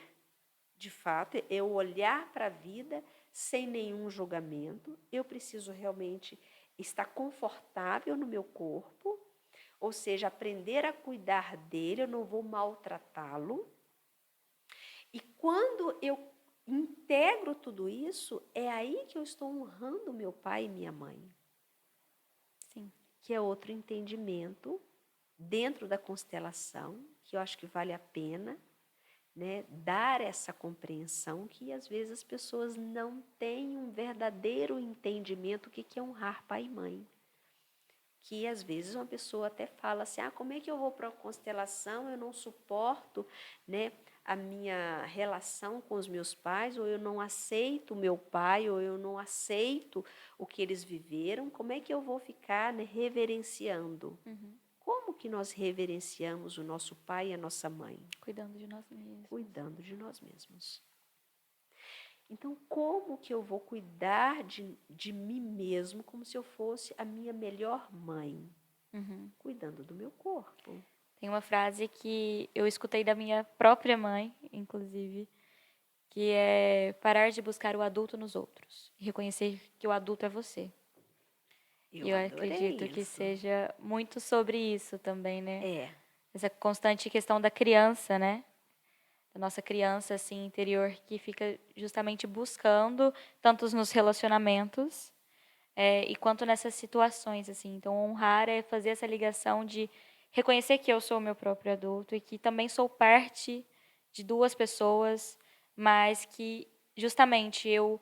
de fato, eu olhar para a vida sem nenhum julgamento, eu preciso realmente estar confortável no meu corpo, ou seja, aprender a cuidar dele, eu não vou maltratá-lo. E quando eu integro tudo isso, é aí que eu estou honrando meu pai e minha mãe. Sim. Que é outro entendimento dentro da constelação, que eu acho que vale a pena, né, dar essa compreensão, que às vezes as pessoas não têm um verdadeiro entendimento do que é honrar pai e mãe. Que às vezes uma pessoa até fala assim, como é que eu vou para a constelação, eu não suporto, né, a minha relação com os meus pais, ou eu não aceito o meu pai, ou eu não aceito o que eles viveram, como é que eu vou ficar, né, reverenciando? Como que nós reverenciamos o nosso pai e a nossa mãe? Cuidando de nós mesmos. Cuidando de nós mesmos. Então, como que eu vou cuidar de mim mesmo como se eu fosse a minha melhor mãe? Cuidando do meu corpo. Tem uma frase que eu escutei da minha própria mãe, inclusive, que é parar de buscar o adulto nos outros e reconhecer que o adulto é você. Eu E eu adorei acredito que isso. seja muito sobre isso também, né? É. Essa constante questão da criança, né? Da nossa criança, assim, interior, que fica justamente buscando, tanto nos relacionamentos, e quanto nessas situações, assim. Então, honrar é fazer essa ligação de reconhecer que eu sou o meu próprio adulto e que também sou parte de duas pessoas, mas que justamente eu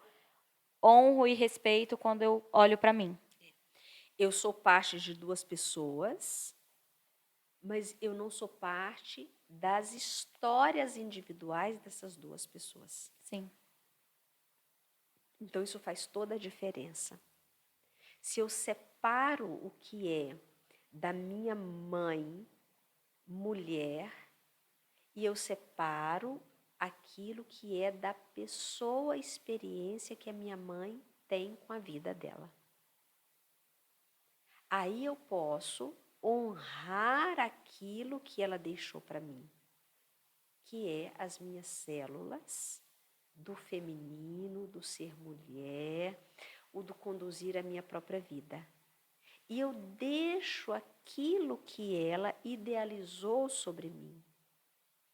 honro e respeito quando eu olho para mim. Eu sou parte de duas pessoas, mas eu não sou parte das histórias individuais dessas duas pessoas. Sim. Então, isso faz toda a diferença. Se eu separo o que é da minha mãe, mulher, e eu separo aquilo que é da pessoa, experiência que a minha mãe tem com a vida dela. Aí eu posso honrar aquilo que ela deixou para mim, que é as minhas células do feminino, do ser mulher, o do conduzir a minha própria vida. E eu deixo aquilo que ela idealizou sobre mim,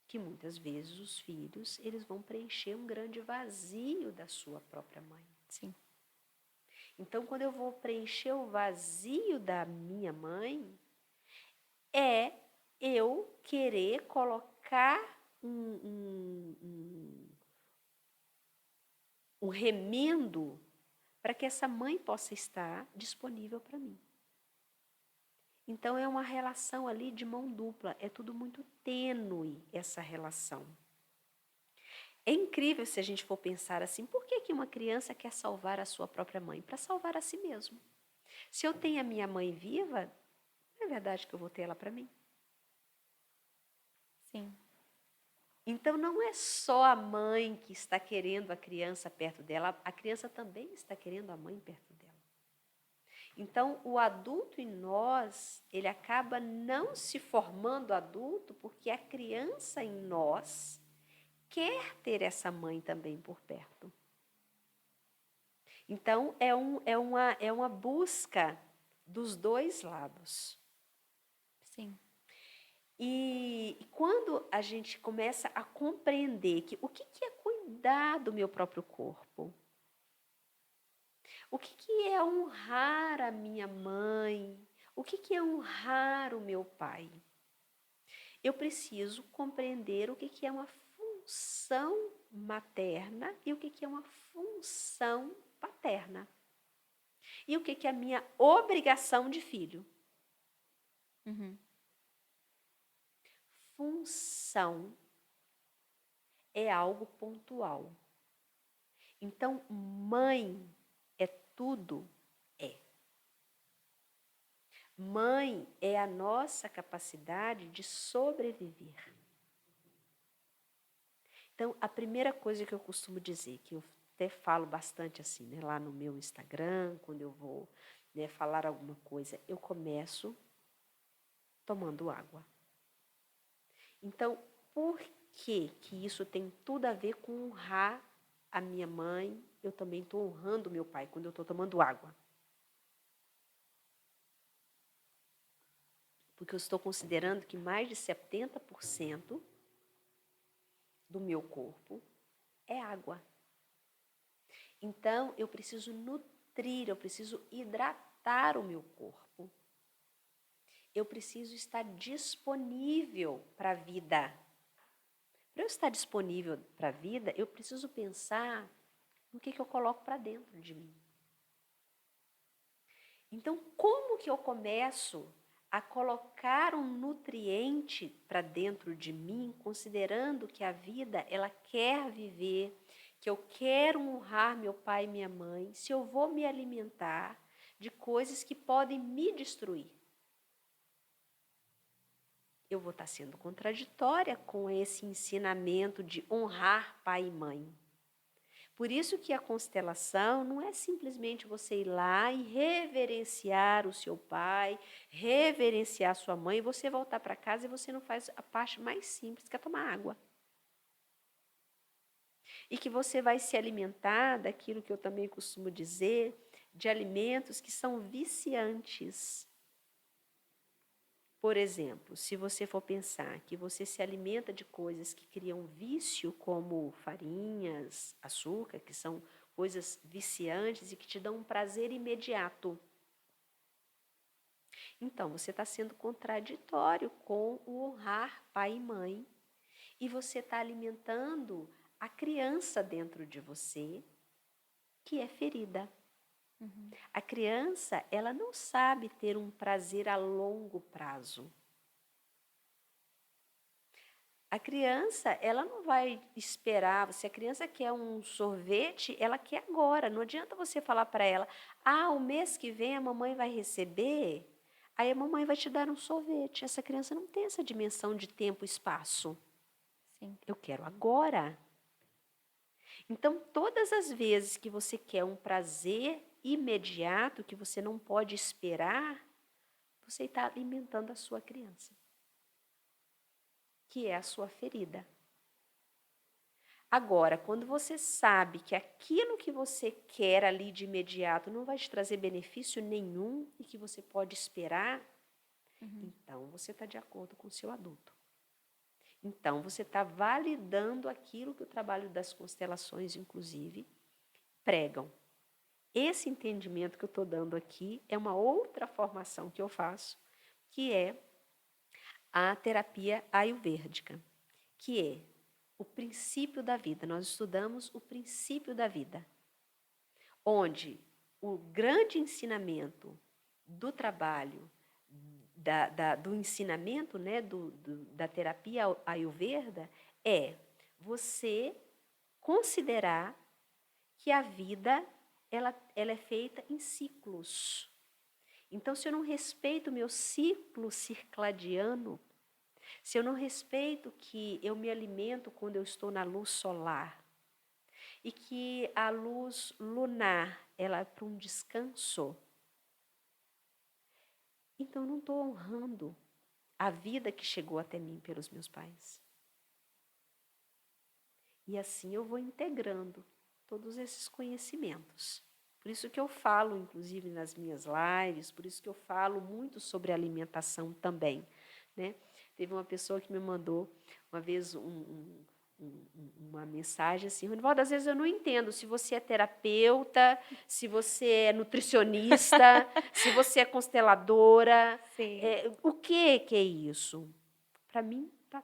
que muitas vezes os filhos, eles vão preencher um grande vazio da sua própria mãe. Sim. Então, quando eu vou preencher o vazio da minha mãe, é eu querer colocar um remendo para que essa mãe possa estar disponível para mim. Então, é uma relação ali de mão dupla, é tudo muito tênue essa relação. É incrível se a gente for pensar assim, por que uma criança quer salvar a sua própria mãe? Para salvar a si mesmo. Se eu tenho a minha mãe viva, não é verdade que eu vou ter ela para mim? Sim. Então, não é só a mãe que está querendo a criança perto dela, a criança também está querendo a mãe perto dela. Então, o adulto em nós, ele acaba não se formando adulto porque a criança em nós quer ter essa mãe também por perto. Então, é uma busca dos dois lados. Sim. E quando a gente começa a compreender que o que é cuidar do meu próprio corpo, o que é honrar a minha mãe, o que é honrar o meu pai, eu preciso compreender o que é uma função materna e o que é uma função paterna. E o que é a minha obrigação de filho. Uhum. Função é algo pontual. Então, mãe é tudo, é. Mãe é a nossa capacidade de sobreviver. Então, a primeira coisa que eu costumo dizer, que eu até falo bastante assim, né, lá no meu Instagram, quando eu vou, né, falar alguma coisa, eu começo tomando água. Então, por que isso tem tudo a ver com honrar a minha mãe? Eu também estou honrando o meu pai quando eu estou tomando água. Porque eu estou considerando que mais de 70% do meu corpo é água. Então, eu preciso nutrir, eu preciso hidratar o meu corpo. Eu preciso estar disponível para a vida. Para eu estar disponível para a vida, eu preciso pensar no que eu coloco para dentro de mim. Então, como que eu começo a colocar um nutriente para dentro de mim, considerando que a vida, ela quer viver, que eu quero honrar meu pai e minha mãe, se eu vou me alimentar de coisas que podem me destruir? Eu vou estar sendo contraditória com esse ensinamento de honrar pai e mãe. Por isso que a constelação não é simplesmente você ir lá e reverenciar o seu pai, reverenciar a sua mãe, e você voltar para casa e você não faz a parte mais simples, que é tomar água. E que você vai se alimentar daquilo que eu também costumo dizer, de alimentos que são viciantes. Por exemplo, se você for pensar que você se alimenta de coisas que criam vício, como farinhas, açúcar, que são coisas viciantes e que te dão um prazer imediato. Então, você está sendo contraditório com o honrar pai e mãe e você está alimentando a criança dentro de você que é ferida. Uhum. A criança, ela não sabe ter um prazer a longo prazo. A criança, ela não vai esperar. Se a criança quer um sorvete, ela quer agora. Não adianta você falar para ela, o mês que vem a mamãe vai receber, aí a mamãe vai te dar um sorvete. Essa criança não tem essa dimensão de tempo e espaço. Sim. Eu quero agora. Então, todas as vezes que você quer um prazer imediato, que você não pode esperar, você está alimentando a sua criança, que é a sua ferida. Agora, quando você sabe que aquilo que você quer ali de imediato não vai te trazer benefício nenhum e que você pode esperar, então você está de acordo com o seu adulto. Então, você está validando aquilo que o trabalho das constelações, inclusive, pregam. Esse entendimento que eu estou dando aqui é uma outra formação que eu faço, que é a terapia ayurvédica, que é o princípio da vida. Nós estudamos o princípio da vida, onde o grande ensinamento do trabalho, do ensinamento, né, da terapia Ayurveda é você considerar que a vida ela é feita em ciclos. Então, se eu não respeito o meu ciclo circadiano, se eu não respeito que eu me alimento quando eu estou na luz solar e que a luz lunar ela é para um descanso, então eu não estou honrando a vida que chegou até mim pelos meus pais. E assim eu vou integrando todos esses conhecimentos. Por isso que eu falo, inclusive, nas minhas lives, por isso que eu falo muito sobre alimentação também, né? Teve uma pessoa que me mandou uma vez uma mensagem assim, Ronivaldo, às vezes eu não entendo se você é terapeuta, se você é nutricionista, se você é consteladora, o que é isso? Para mim, está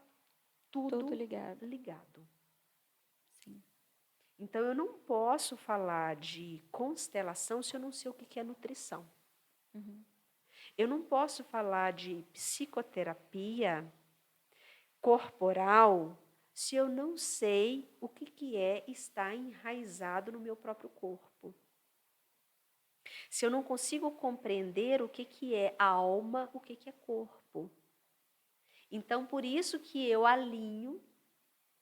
tudo ligado. Sim. Então, eu não posso falar de constelação se eu não sei o que é nutrição. Uhum. Eu não posso falar de psicoterapia corporal se eu não sei o que é estar enraizado no meu próprio corpo. Se eu não consigo compreender o que é alma, o que é corpo. Então, por isso que eu alinho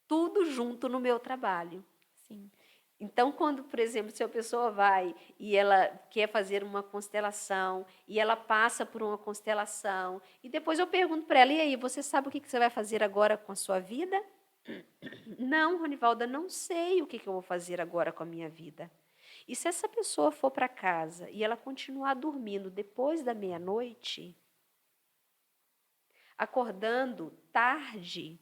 tudo junto no meu trabalho. Sim. Então, quando, por exemplo, se a pessoa vai e ela quer fazer uma constelação e ela passa por uma constelação e depois eu pergunto para ela, e aí, você sabe o que você vai fazer agora com a sua vida? Não, Ronivalda, não sei o que eu vou fazer agora com a minha vida. E se essa pessoa for para casa e ela continuar dormindo depois da meia-noite, acordando tarde,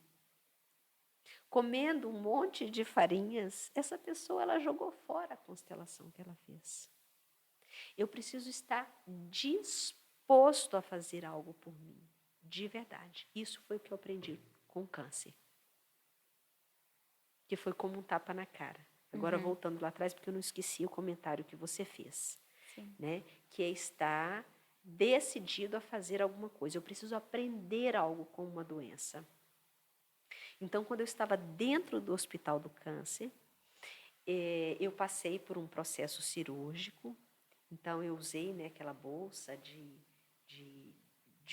comendo um monte de farinhas, essa pessoa ela jogou fora a constelação que ela fez. Eu preciso estar disposto a fazer algo por mim, de verdade. Isso foi o que eu aprendi com o câncer. Que foi como um tapa na cara. Agora, voltando lá atrás, porque eu não esqueci o comentário que você fez. Sim. Né? Que é estar decidido a fazer alguma coisa. Eu preciso aprender algo com uma doença. Então, quando eu estava dentro do Hospital do Câncer, eu passei por um processo cirúrgico. Então, eu usei, né, aquela bolsa de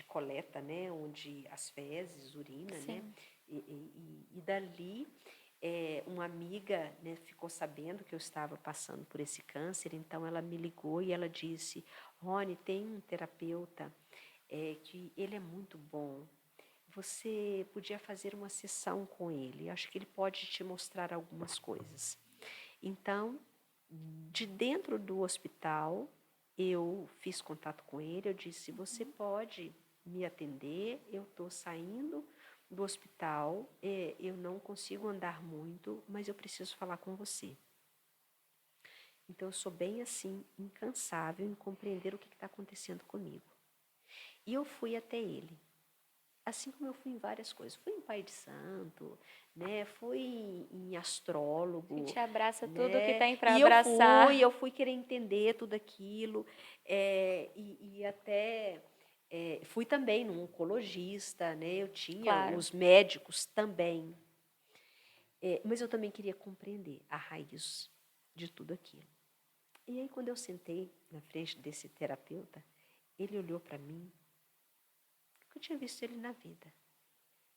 coleta, né, onde as fezes, urina, né, e dali uma amiga, né, ficou sabendo que eu estava passando por esse câncer, então ela me ligou e ela disse, Rony, tem um terapeuta que ele é muito bom, você podia fazer uma sessão com ele, acho que ele pode te mostrar algumas coisas. Então, de dentro do hospital, eu fiz contato com ele, eu disse, você pode me atender, eu estou saindo do hospital, eu não consigo andar muito, mas eu preciso falar com você. Então, eu sou bem assim, incansável em compreender o que está acontecendo comigo. E eu fui até ele. Assim como eu fui em várias coisas. Fui em pai de santo, né? Fui em astrólogo. A gente abraça né? tudo que tem para abraçar. Eu fui querer entender tudo aquilo. E até fui também num oncologista, né? Eu tinha os médicos também. Mas eu também queria compreender a raiz de tudo aquilo. E aí, quando eu sentei na frente desse terapeuta, ele olhou para mim. Eu tinha visto ele na vida.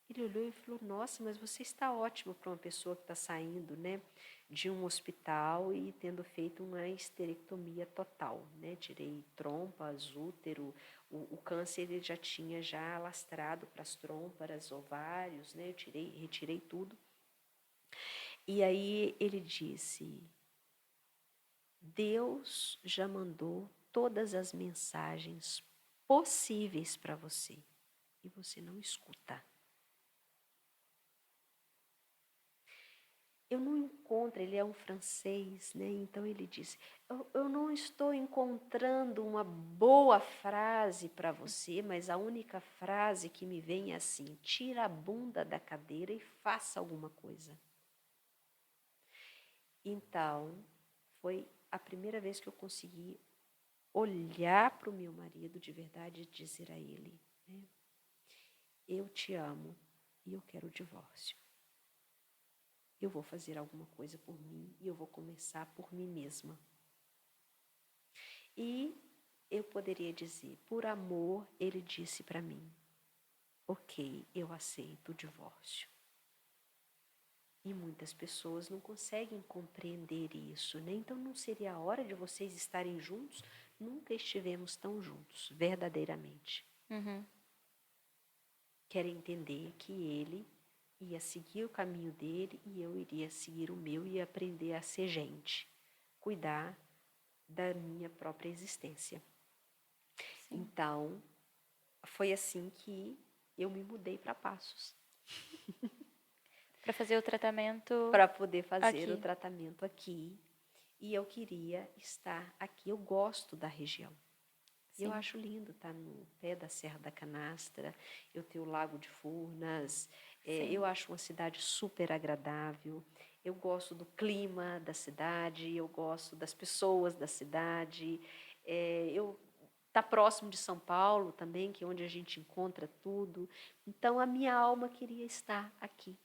Ele olhou e falou, nossa, mas você está ótimo para uma pessoa que está saindo, né, de um hospital e tendo feito uma histerectomia total, né? Tirei trompas, útero, o câncer ele já tinha alastrado para as trompas, ovários, né? Eu retirei tudo. E aí ele disse, Deus já mandou todas as mensagens possíveis para você e você não escuta. Eu não encontro, ele é um francês, né? Então ele disse, eu não estou encontrando uma boa frase para você, mas a única frase que me vem é assim, tira a bunda da cadeira e faça alguma coisa. Então, foi a primeira vez que eu consegui olhar para o meu marido de verdade e dizer a ele, né? Eu te amo e eu quero o divórcio. Eu vou fazer alguma coisa por mim e eu vou começar por mim mesma. E eu poderia dizer, por amor, ele disse para mim, ok, eu aceito o divórcio. E muitas pessoas não conseguem compreender isso, né? Então não seria a hora de vocês estarem juntos? Nunca estivemos tão juntos, verdadeiramente. Uhum. Querem entender que ele ia seguir o caminho dele e eu iria seguir o meu e aprender a ser gente, cuidar da minha própria existência. Sim. Então, foi assim que eu me mudei para Passos. Para fazer o tratamento Para poder fazer o aqui. tratamento aqui. E eu queria estar aqui. Eu gosto da região. Sim. Eu acho lindo estar no pé da Serra da Canastra, eu tenho o Lago de Furnas, eu acho uma cidade super agradável, eu gosto do clima da cidade, eu gosto das pessoas da cidade, tá próximo de São Paulo também, que é onde a gente encontra tudo. Então, a minha alma queria estar aqui.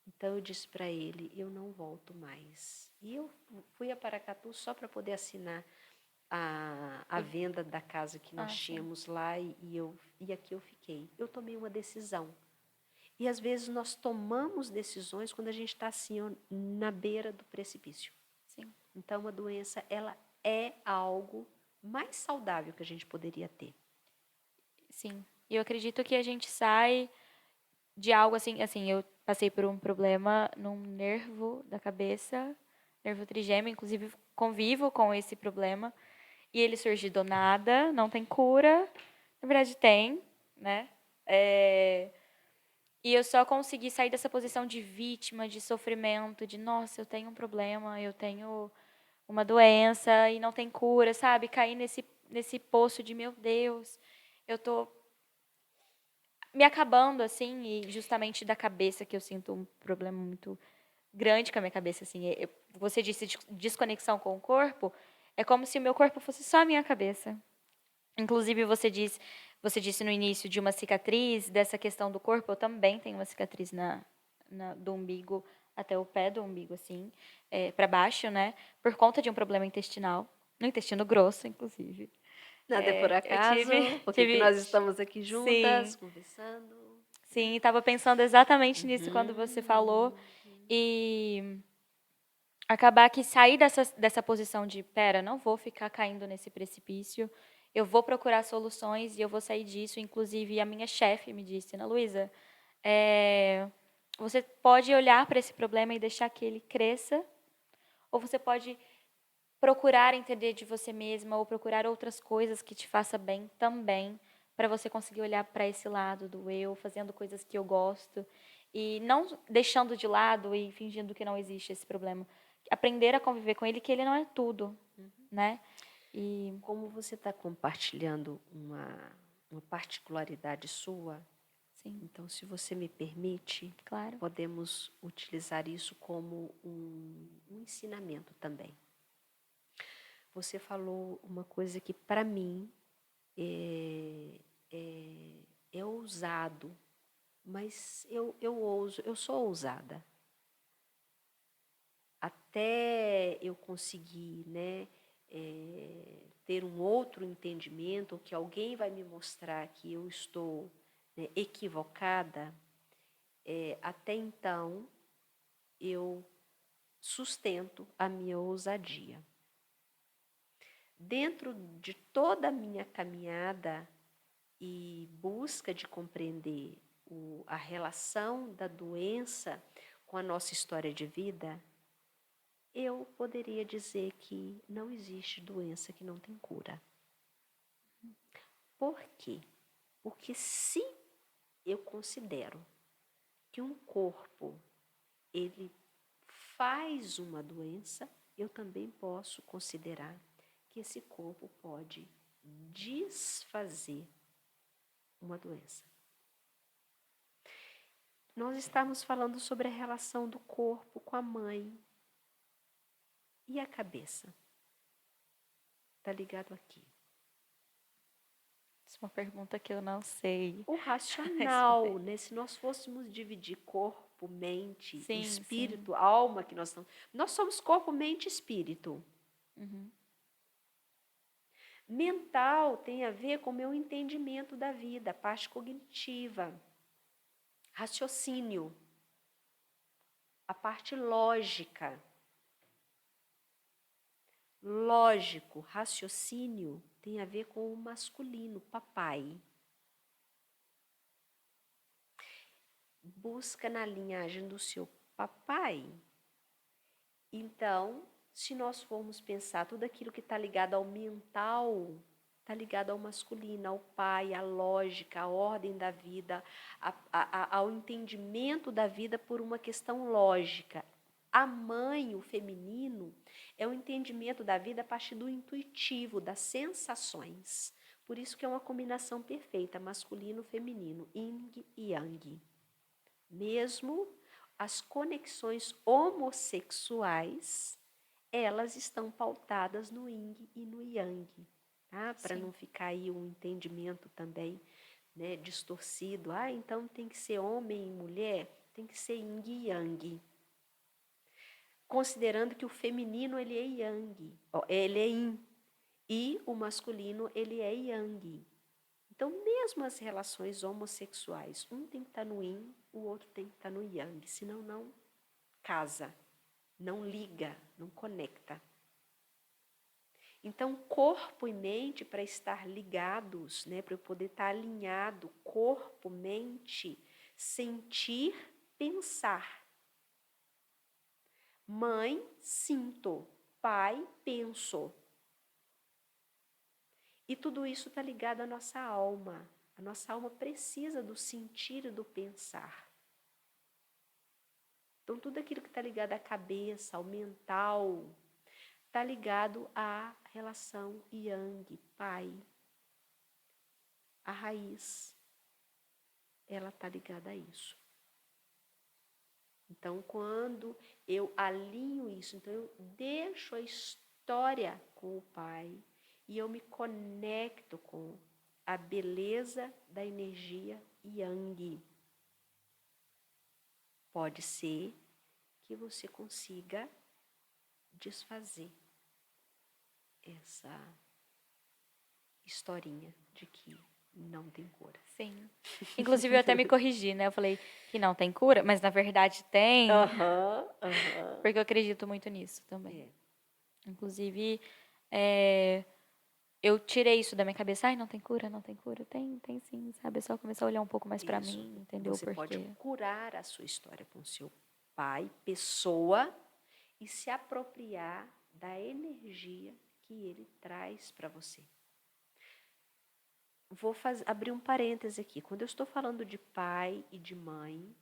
Então, eu disse para ele, eu não volto mais. E eu fui a Paracatu só para poder assinar a venda da casa que nós tínhamos lá e aqui eu fiquei. Eu tomei uma decisão. E às vezes nós tomamos decisões quando a gente está assim, ó, na beira do precipício. Sim. Então, a doença, ela é algo mais saudável que a gente poderia ter. Sim. E eu acredito que a gente sai de algo assim, eu passei por um problema num nervo da cabeça, nervo trigêmeo, inclusive convivo com esse problema. E ele surgiu do nada, não tem cura. Na verdade, tem, né? E eu só consegui sair dessa posição de vítima, de sofrimento, de nossa, eu tenho um problema, eu tenho uma doença e não tem cura, sabe? Cair nesse poço de, meu Deus, eu tô me acabando, assim, e justamente da cabeça, que eu sinto um problema muito grande com a minha cabeça, assim. Você disse desconexão com o corpo, é como se o meu corpo fosse só a minha cabeça. Inclusive, você disse no início de uma cicatriz, dessa questão do corpo, eu também tenho uma cicatriz do umbigo até o pé do umbigo, assim, para baixo, né? Por conta de um problema intestinal, no intestino grosso, inclusive. Nada é por Eu acaso, porque que tive, nós estamos aqui juntas, sim, conversando. sim, estava pensando exatamente nisso quando você falou. Uhum. E acabar que sair dessa posição de, pera, não vou ficar caindo nesse precipício, eu vou procurar soluções e eu vou sair disso. Inclusive, a minha chefe me disse, Ana Luísa, você pode olhar para esse problema e deixar que ele cresça, ou você pode procurar entender de você mesma ou procurar outras coisas que te façam bem também, para você conseguir olhar para esse lado do eu, fazendo coisas que eu gosto e não deixando de lado e fingindo que não existe esse problema. Aprender a conviver com ele, que ele não é tudo, né? E Como você está compartilhando uma particularidade sua, sim, então, se você me permite, claro. podemos utilizar isso como um ensinamento também. Você falou uma coisa que, para mim, é ousado, mas eu sou ousada. Até eu conseguir, né, ter um outro entendimento, ou que alguém vai me mostrar que eu estou, né, equivocada, até então eu sustento a minha ousadia. Dentro de toda a minha caminhada e busca de compreender a relação da doença com a nossa história de vida, eu poderia dizer que não existe doença que não tem cura. Por quê? Porque se eu considero que um corpo ele faz uma doença, eu também posso considerar que esse corpo pode desfazer uma doença. Nós estamos falando sobre a relação do corpo com a mãe e a cabeça. Está ligado aqui. Isso é uma pergunta que eu não sei. O racional, né? Se nós fôssemos dividir corpo, mente, Sim, espírito, sim. alma, que nós somos corpo, mente e espírito. Uhum. Mental tem a ver com o meu entendimento da vida, a parte cognitiva, raciocínio, a parte lógica. Lógico, raciocínio tem a ver com o masculino, papai. Busca na linhagem do seu papai. Então, se nós formos pensar tudo aquilo que está ligado ao mental, está ligado ao masculino, ao pai, à lógica, à ordem da vida, ao entendimento da vida por uma questão lógica. A mãe, o feminino, é o entendimento da vida a partir do intuitivo, das sensações. Por isso que é uma combinação perfeita, masculino e feminino, yin e yang. Mesmo as conexões homossexuais, elas estão pautadas no yin e no yang, tá? Para não ficar aí um entendimento também, né, distorcido. Então tem que ser homem e mulher, tem que ser yin e yang. Considerando que o feminino ele é yang, ele é yin, e o masculino ele é yang. Então, mesmo as relações homossexuais, um tem que estar no yin, o outro tem que estar no yang, senão não casa, não liga, não conecta. Então, corpo e mente, para estar ligados, né, para eu poder estar alinhado, corpo, mente, sentir, pensar. Mãe, sinto. Pai, penso. E tudo isso está ligado à nossa alma. A nossa alma precisa do sentir e do pensar. Então, tudo aquilo que está ligado à cabeça, ao mental, está ligado à relação yang, pai. A raiz, ela está ligada a isso. Então, quando eu alinho isso, então eu deixo a história com o pai e eu me conecto com a beleza da energia yang. Pode ser que você consiga desfazer essa historinha de que não tem cura. Sim. Inclusive, eu até me corrigi, né? Eu falei que não tem cura, mas na verdade tem. Porque eu acredito muito nisso também. Inclusive, eu tirei isso da minha cabeça. Ai, não tem cura, não tem cura. Tem sim, sabe? É só começar a olhar um pouco mais pra mim, entender o porquê. Você pode curar a sua história com seu pai, pessoa, e se apropriar da energia que ele traz para você. Vou abrir um parêntese aqui. Quando eu estou falando de pai e de mãe,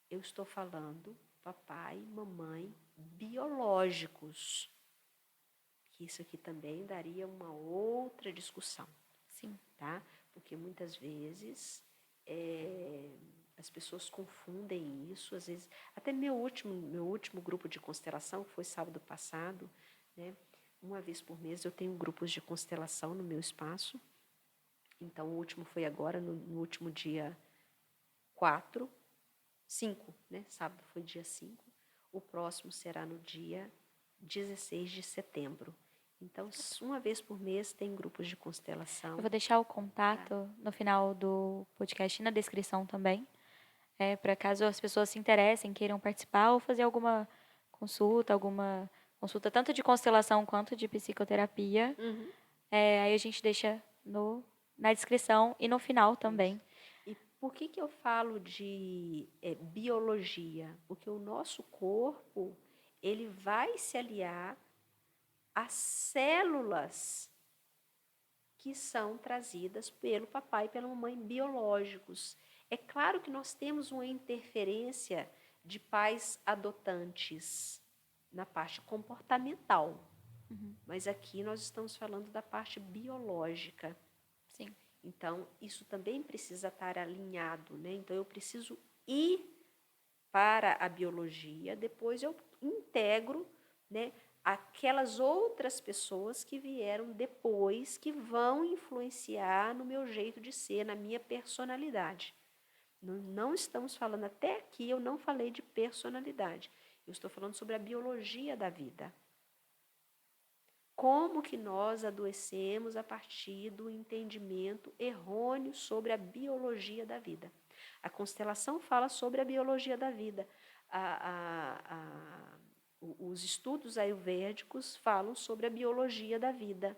eu estou falando papai, mamãe, biológicos. Que isso aqui também daria uma outra discussão. Sim. Tá? Porque muitas vezes as pessoas confundem isso. Às vezes, até meu último grupo de constelação, que foi sábado passado, né? Uma vez por mês eu tenho grupos de constelação no meu espaço. Então, o último foi agora, no último dia 5, né? Sábado foi dia 5. O próximo será no dia 16 de setembro. Então, uma vez por mês tem grupos de constelação. Eu vou deixar o contato no final do podcast e na descrição também. Para caso as pessoas se interessem, queiram participar ou fazer alguma consulta tanto de constelação quanto de psicoterapia. Aí a gente deixa na descrição e no final também. E por que eu falo de biologia? Porque o nosso corpo, ele vai se aliar às células que são trazidas pelo papai e pela mamãe biológicos. É claro que nós temos uma interferência de pais adotantes na parte comportamental, mas aqui nós estamos falando da parte biológica. Sim. Então, isso também precisa estar alinhado, né? Então, eu preciso ir para a biologia, depois eu integro, né, aquelas outras pessoas que vieram depois, que vão influenciar no meu jeito de ser, na minha personalidade. Não estamos falando, até aqui eu não falei de personalidade. Eu estou falando sobre a biologia da vida. como que nós adoecemos a partir do entendimento errôneo sobre a biologia da vida. A constelação fala sobre a biologia da vida. Os estudos ayurvédicos falam sobre a biologia da vida,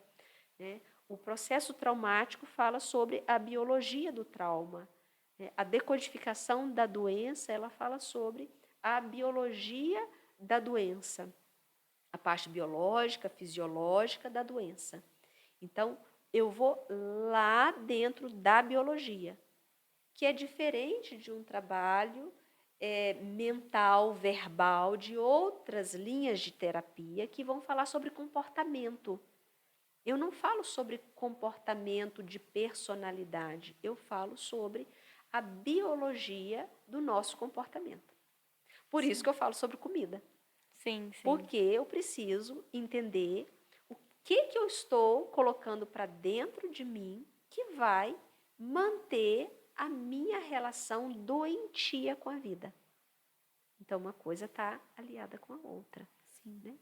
né? O processo traumático fala sobre a biologia do trauma. A decodificação da doença, ela fala sobre a biologia da doença, a parte biológica, fisiológica da doença. Então, eu vou lá dentro da biologia, que é diferente de um trabalho mental, verbal, de outras linhas de terapia que vão falar sobre comportamento. Eu não falo sobre comportamento de personalidade, eu falo sobre a biologia do nosso comportamento. Por isso que eu falo sobre comida. Sim, sim. Porque eu preciso entender o que eu estou colocando para dentro de mim que vai manter a minha relação doentia com a vida. Então, uma coisa está aliada com a outra. Sim. Né?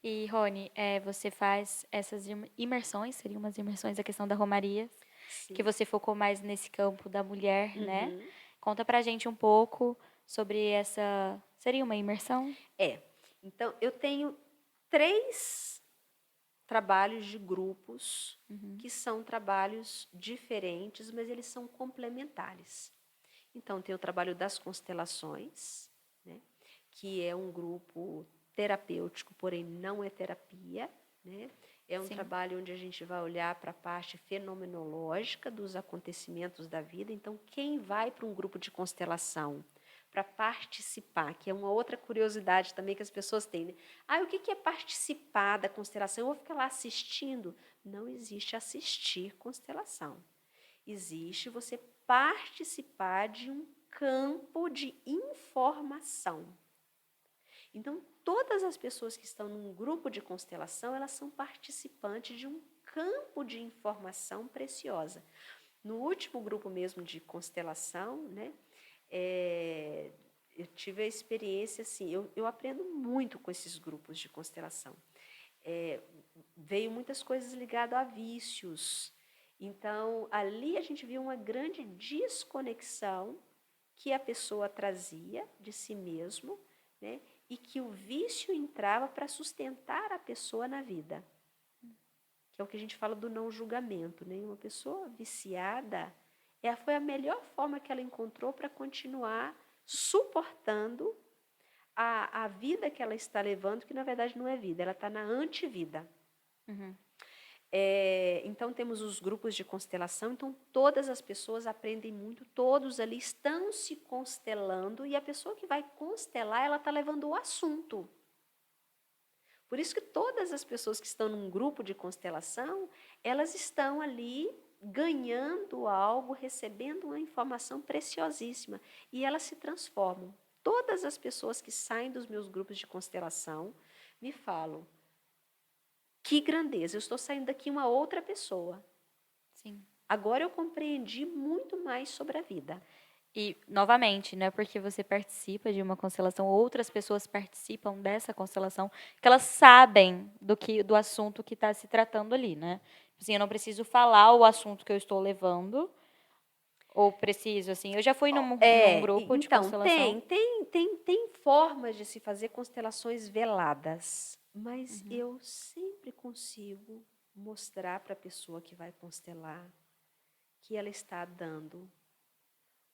E, Rony, você faz essas imersões, seriam umas imersões, a questão da Romaria, Sim. que você focou mais nesse campo da mulher, né? Uhum. Conta pra gente um pouco sobre essa... Seria uma imersão? Então, eu tenho 3 trabalhos de grupos, que são trabalhos diferentes, mas eles são complementares. Então, tem o trabalho das constelações, né, que é um grupo terapêutico, porém não é terapia, né? É um trabalho onde a gente vai olhar para a parte fenomenológica dos acontecimentos da vida. Então, quem vai para um grupo de constelação para participar, que é uma outra curiosidade também que as pessoas têm, né? O que é participar da constelação? Eu vou ficar lá assistindo? Não existe assistir constelação. Existe você participar de um campo de informação. Então, todas as pessoas que estão num grupo de constelação, elas são participantes de um campo de informação preciosa. No último grupo mesmo de constelação, né, eu tive a experiência, assim, eu aprendo muito com esses grupos de constelação. Veio muitas coisas ligadas a vícios. Então, ali a gente viu uma grande desconexão que a pessoa trazia de si mesmo, né, e que o vício entrava para sustentar a pessoa na vida. Que é o que a gente fala do não julgamento. Né? Uma pessoa viciada, foi a melhor forma que ela encontrou para continuar suportando a vida que ela está levando, que na verdade não é vida, ela está na antivida. Uhum. Então, temos os grupos de constelação, então todas as pessoas aprendem muito, todos ali estão se constelando, e a pessoa que vai constelar, ela está levando o assunto. Por isso que todas as pessoas que estão num grupo de constelação, elas estão ali ganhando algo, recebendo uma informação preciosíssima, e elas se transformam. Todas as pessoas que saem dos meus grupos de constelação me falam: que grandeza, eu estou saindo daqui uma outra pessoa. Sim. Agora eu compreendi muito mais sobre a vida. E, novamente, não é porque você participa de uma constelação, outras pessoas participam dessa constelação, que elas sabem do assunto que está se tratando ali, né? Assim, eu não preciso falar o assunto que eu estou levando, ou preciso, assim. Eu já fui num grupo de Então, constelação. tem formas de se fazer constelações veladas, mas eu sempre consigo mostrar para a pessoa que vai constelar que ela está dando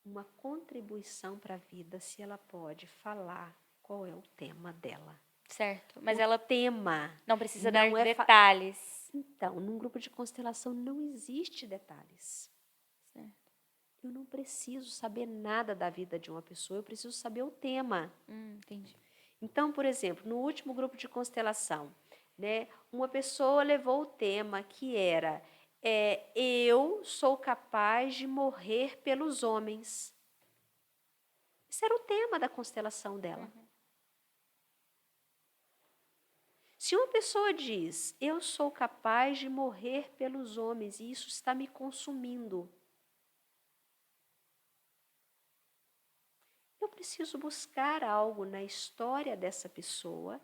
uma contribuição para a vida se ela pode falar qual é o tema dela. Certo, mas o tema não precisa não dar é detalhes. Então, num grupo de constelação não existe detalhes. Certo. Eu não preciso saber nada da vida de uma pessoa, eu preciso saber o tema. Entendi. Então, por exemplo, no último grupo de constelação, né, uma pessoa levou o tema que era eu sou capaz de morrer pelos homens. Esse era o tema da constelação dela. Se uma pessoa diz, eu sou capaz de morrer pelos homens e isso está me consumindo, eu preciso buscar algo na história dessa pessoa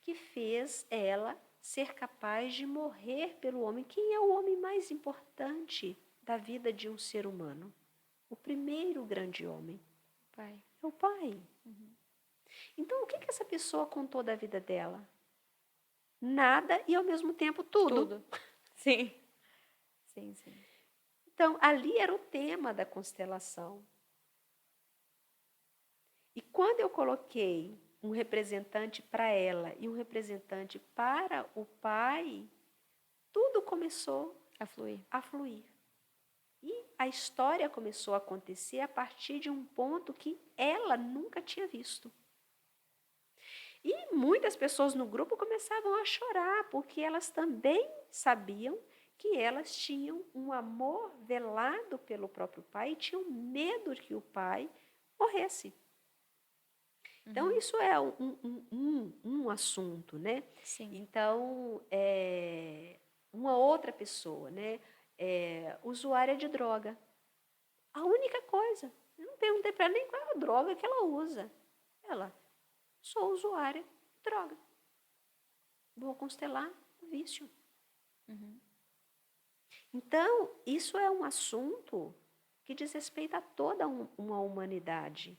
que fez ela ser capaz de morrer pelo homem. Quem é o homem mais importante da vida de um ser humano? O primeiro grande homem. Pai. É o pai. Então, o que essa pessoa contou da vida dela? Nada e, ao mesmo tempo, tudo. Tudo. Sim. Sim, sim. Então, ali era o tema da constelação. E quando eu coloquei um representante para ela e um representante para o pai, tudo começou A fluir. a fluir. E a história começou a acontecer a partir de um ponto que ela nunca tinha visto. E muitas pessoas no grupo começavam a chorar, porque elas também sabiam que elas tinham um amor velado pelo próprio pai e tinham medo de que o pai morresse. Então, isso é um assunto, né? Sim. Então, uma outra pessoa, né? Usuária de droga. A única coisa, eu não perguntei para ela nem qual é a droga que ela usa. Ela, sou usuária de droga. Vou constelar o vício. Então, isso é um assunto que diz respeito a toda uma humanidade.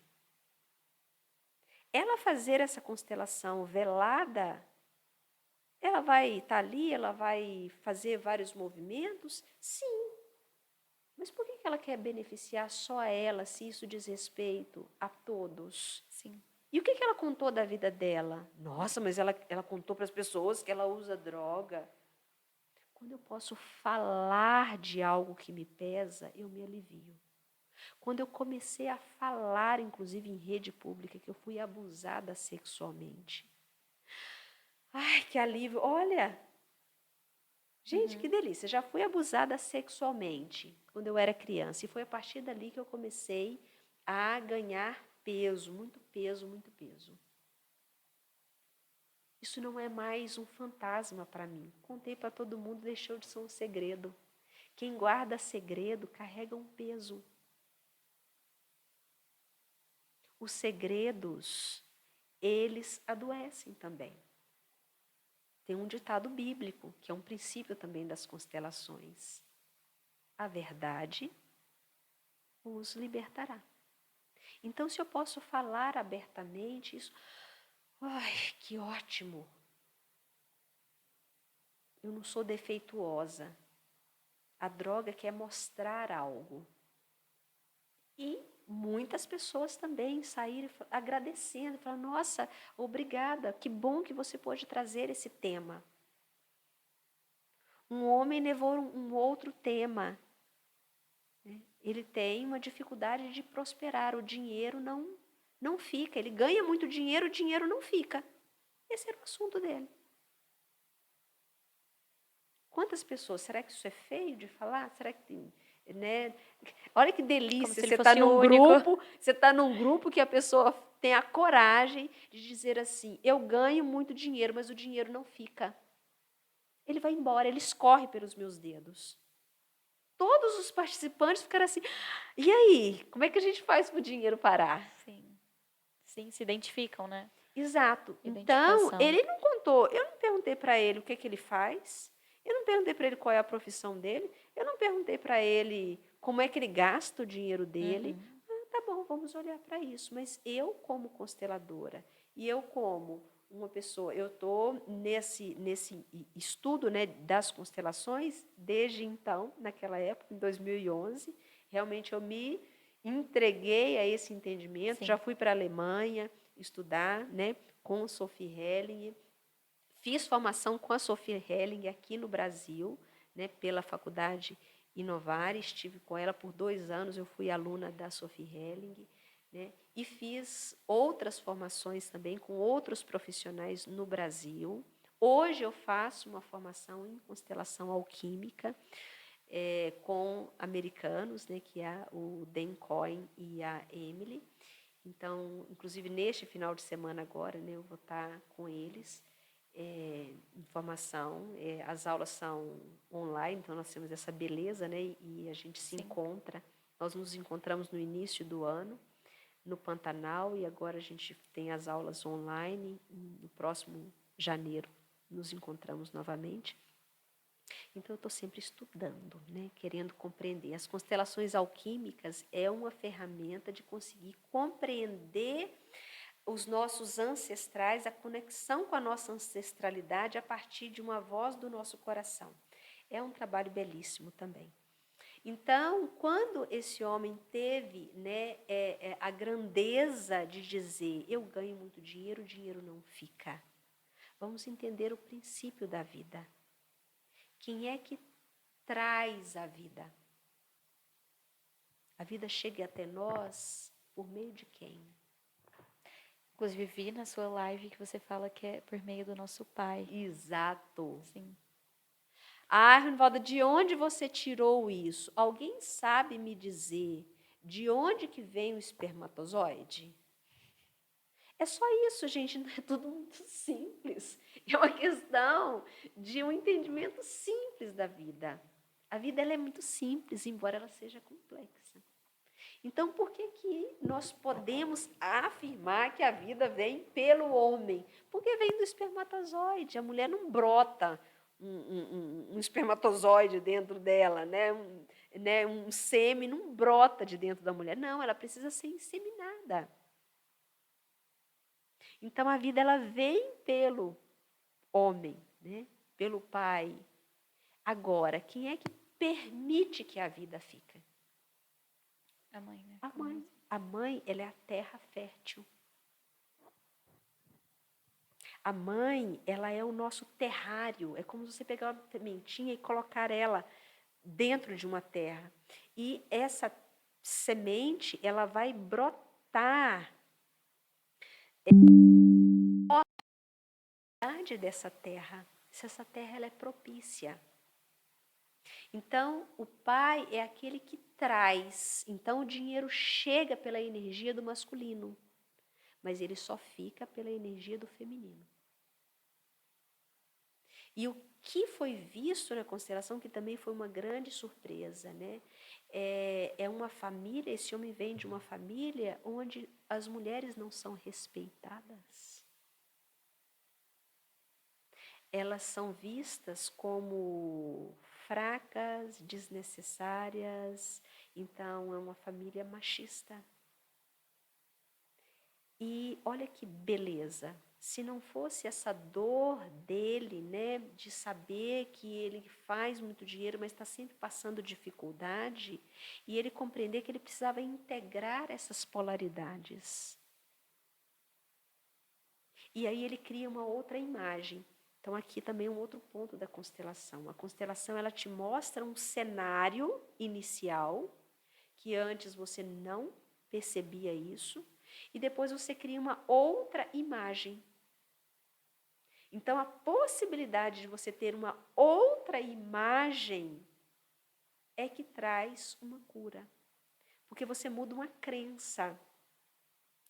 Ela fazer essa constelação velada, ela vai estar ali, ela vai fazer vários movimentos? Sim. Mas por que ela quer beneficiar só a ela, se isso diz respeito a todos? Sim. E o que ela contou da vida dela? Nossa, mas ela contou para as pessoas que ela usa droga. Quando eu posso falar de algo que me pesa, eu me alivio. Quando eu comecei a falar, inclusive em rede pública, que eu fui abusada sexualmente. Ai, que alívio. Olha, gente, que delícia. Já fui abusada sexualmente quando eu era criança. E foi a partir dali que eu comecei a ganhar peso, muito peso, muito peso. Isso não é mais um fantasma para mim. Contei para todo mundo, deixou de ser um segredo. Quem guarda segredo carrega um peso. Os segredos, eles adoecem também. Tem um ditado bíblico, que é um princípio também das constelações. A verdade os libertará. Então, se eu posso falar abertamente isso, ai, que ótimo. Eu não sou defeituosa. A droga quer mostrar algo. E muitas pessoas também saíram agradecendo, falando, nossa, obrigada, que bom que você pôde trazer esse tema. Um homem levou um outro tema. Ele tem uma dificuldade de prosperar, o dinheiro não fica. Ele ganha muito dinheiro, o dinheiro não fica. Esse era o assunto dele. Quantas pessoas? Será que isso é feio de falar? Será que tem, né? Olha que delícia, você está num grupo, que a pessoa tem a coragem de dizer assim, eu ganho muito dinheiro, mas o dinheiro não fica. Ele vai embora, ele escorre pelos meus dedos. Todos os participantes ficaram assim, e aí, como é que a gente faz para o dinheiro parar? Sim. Sim, se identificam, né? Exato. Então, ele não contou, eu não perguntei para ele o que ele faz, eu não perguntei para ele qual é a profissão dele, eu não perguntei para ele como é que ele gasta o dinheiro dele. Tá bom, vamos olhar para isso. Mas eu, como consteladora, e eu como uma pessoa, eu estou nesse estudo, né, das constelações, desde então, naquela época, em 2011, realmente eu me entreguei a esse entendimento, Sim. Já fui para a Alemanha estudar, né, com Sophie Helling, fiz formação com a Sophie Helling aqui no Brasil, né, pela Faculdade Inovar, estive com ela por 2 anos, eu fui aluna da Sophie Helling, né, e fiz outras formações também com outros profissionais no Brasil. Hoje eu faço uma formação em constelação alquímica com americanos, né, que é o Dan Cohen e a Emily. Então, inclusive neste final de semana agora, né, eu vou estar com eles em formação. As aulas são online, então nós temos essa beleza, né, e a gente se encontra. Nós nos encontramos no início do ano, no Pantanal, e agora a gente tem as aulas online no próximo janeiro, nos encontramos novamente. Então, eu estou sempre estudando, né? Querendo compreender. As constelações alquímicas é uma ferramenta de conseguir compreender os nossos ancestrais, a conexão com a nossa ancestralidade a partir de uma voz do nosso coração. É um trabalho belíssimo também. Então, quando esse homem teve, né, a grandeza de dizer, eu ganho muito dinheiro, o dinheiro não fica. Vamos entender o princípio da vida. Quem é que traz a vida? A vida chega até nós por meio de quem? Inclusive, vi na sua live que você fala que é por meio do nosso Pai. Exato. Sim. Ah, Ronaldo, de onde você tirou isso? Alguém sabe me dizer de onde que vem o espermatozoide? É só isso, gente, não é tudo muito simples. É uma questão de um entendimento simples da vida. A vida ela é muito simples, embora ela seja complexa. Então, por que nós podemos afirmar que a vida vem pelo homem? Porque vem do espermatozoide. A mulher não brota um espermatozoide dentro dela, né? Um sêmen não brota de dentro da mulher. Não, ela precisa ser inseminada. Então, a vida ela vem pelo homem, né? Pelo pai. Agora, quem é que permite que a vida fique? A mãe, né? A mãe. A mãe, ela é a terra fértil. A mãe, ela é o nosso terrário. É como se você pegar uma sementinha e colocar ela dentro de uma terra. E essa semente, ela vai brotar dessa terra. Se essa terra ela é propícia. Então, o pai é aquele que traz. Então, o dinheiro chega pela energia do masculino, mas ele só fica pela energia do feminino. E o que foi visto na constelação, que também foi uma grande surpresa, né? É uma família, esse homem vem de uma família onde as mulheres não são respeitadas. Elas são vistas como fracas, desnecessárias, então é uma família machista. E olha que beleza, se não fosse essa dor dele, né, de saber que ele faz muito dinheiro, mas está sempre passando dificuldade, e ele compreender que ele precisava integrar essas polaridades. E aí ele cria uma outra imagem. Então aqui também é um outro ponto da constelação. A constelação ela te mostra um cenário inicial, que antes você não percebia isso, e depois você cria uma outra imagem. Então, a possibilidade de você ter uma outra imagem é que traz uma cura. Porque você muda uma crença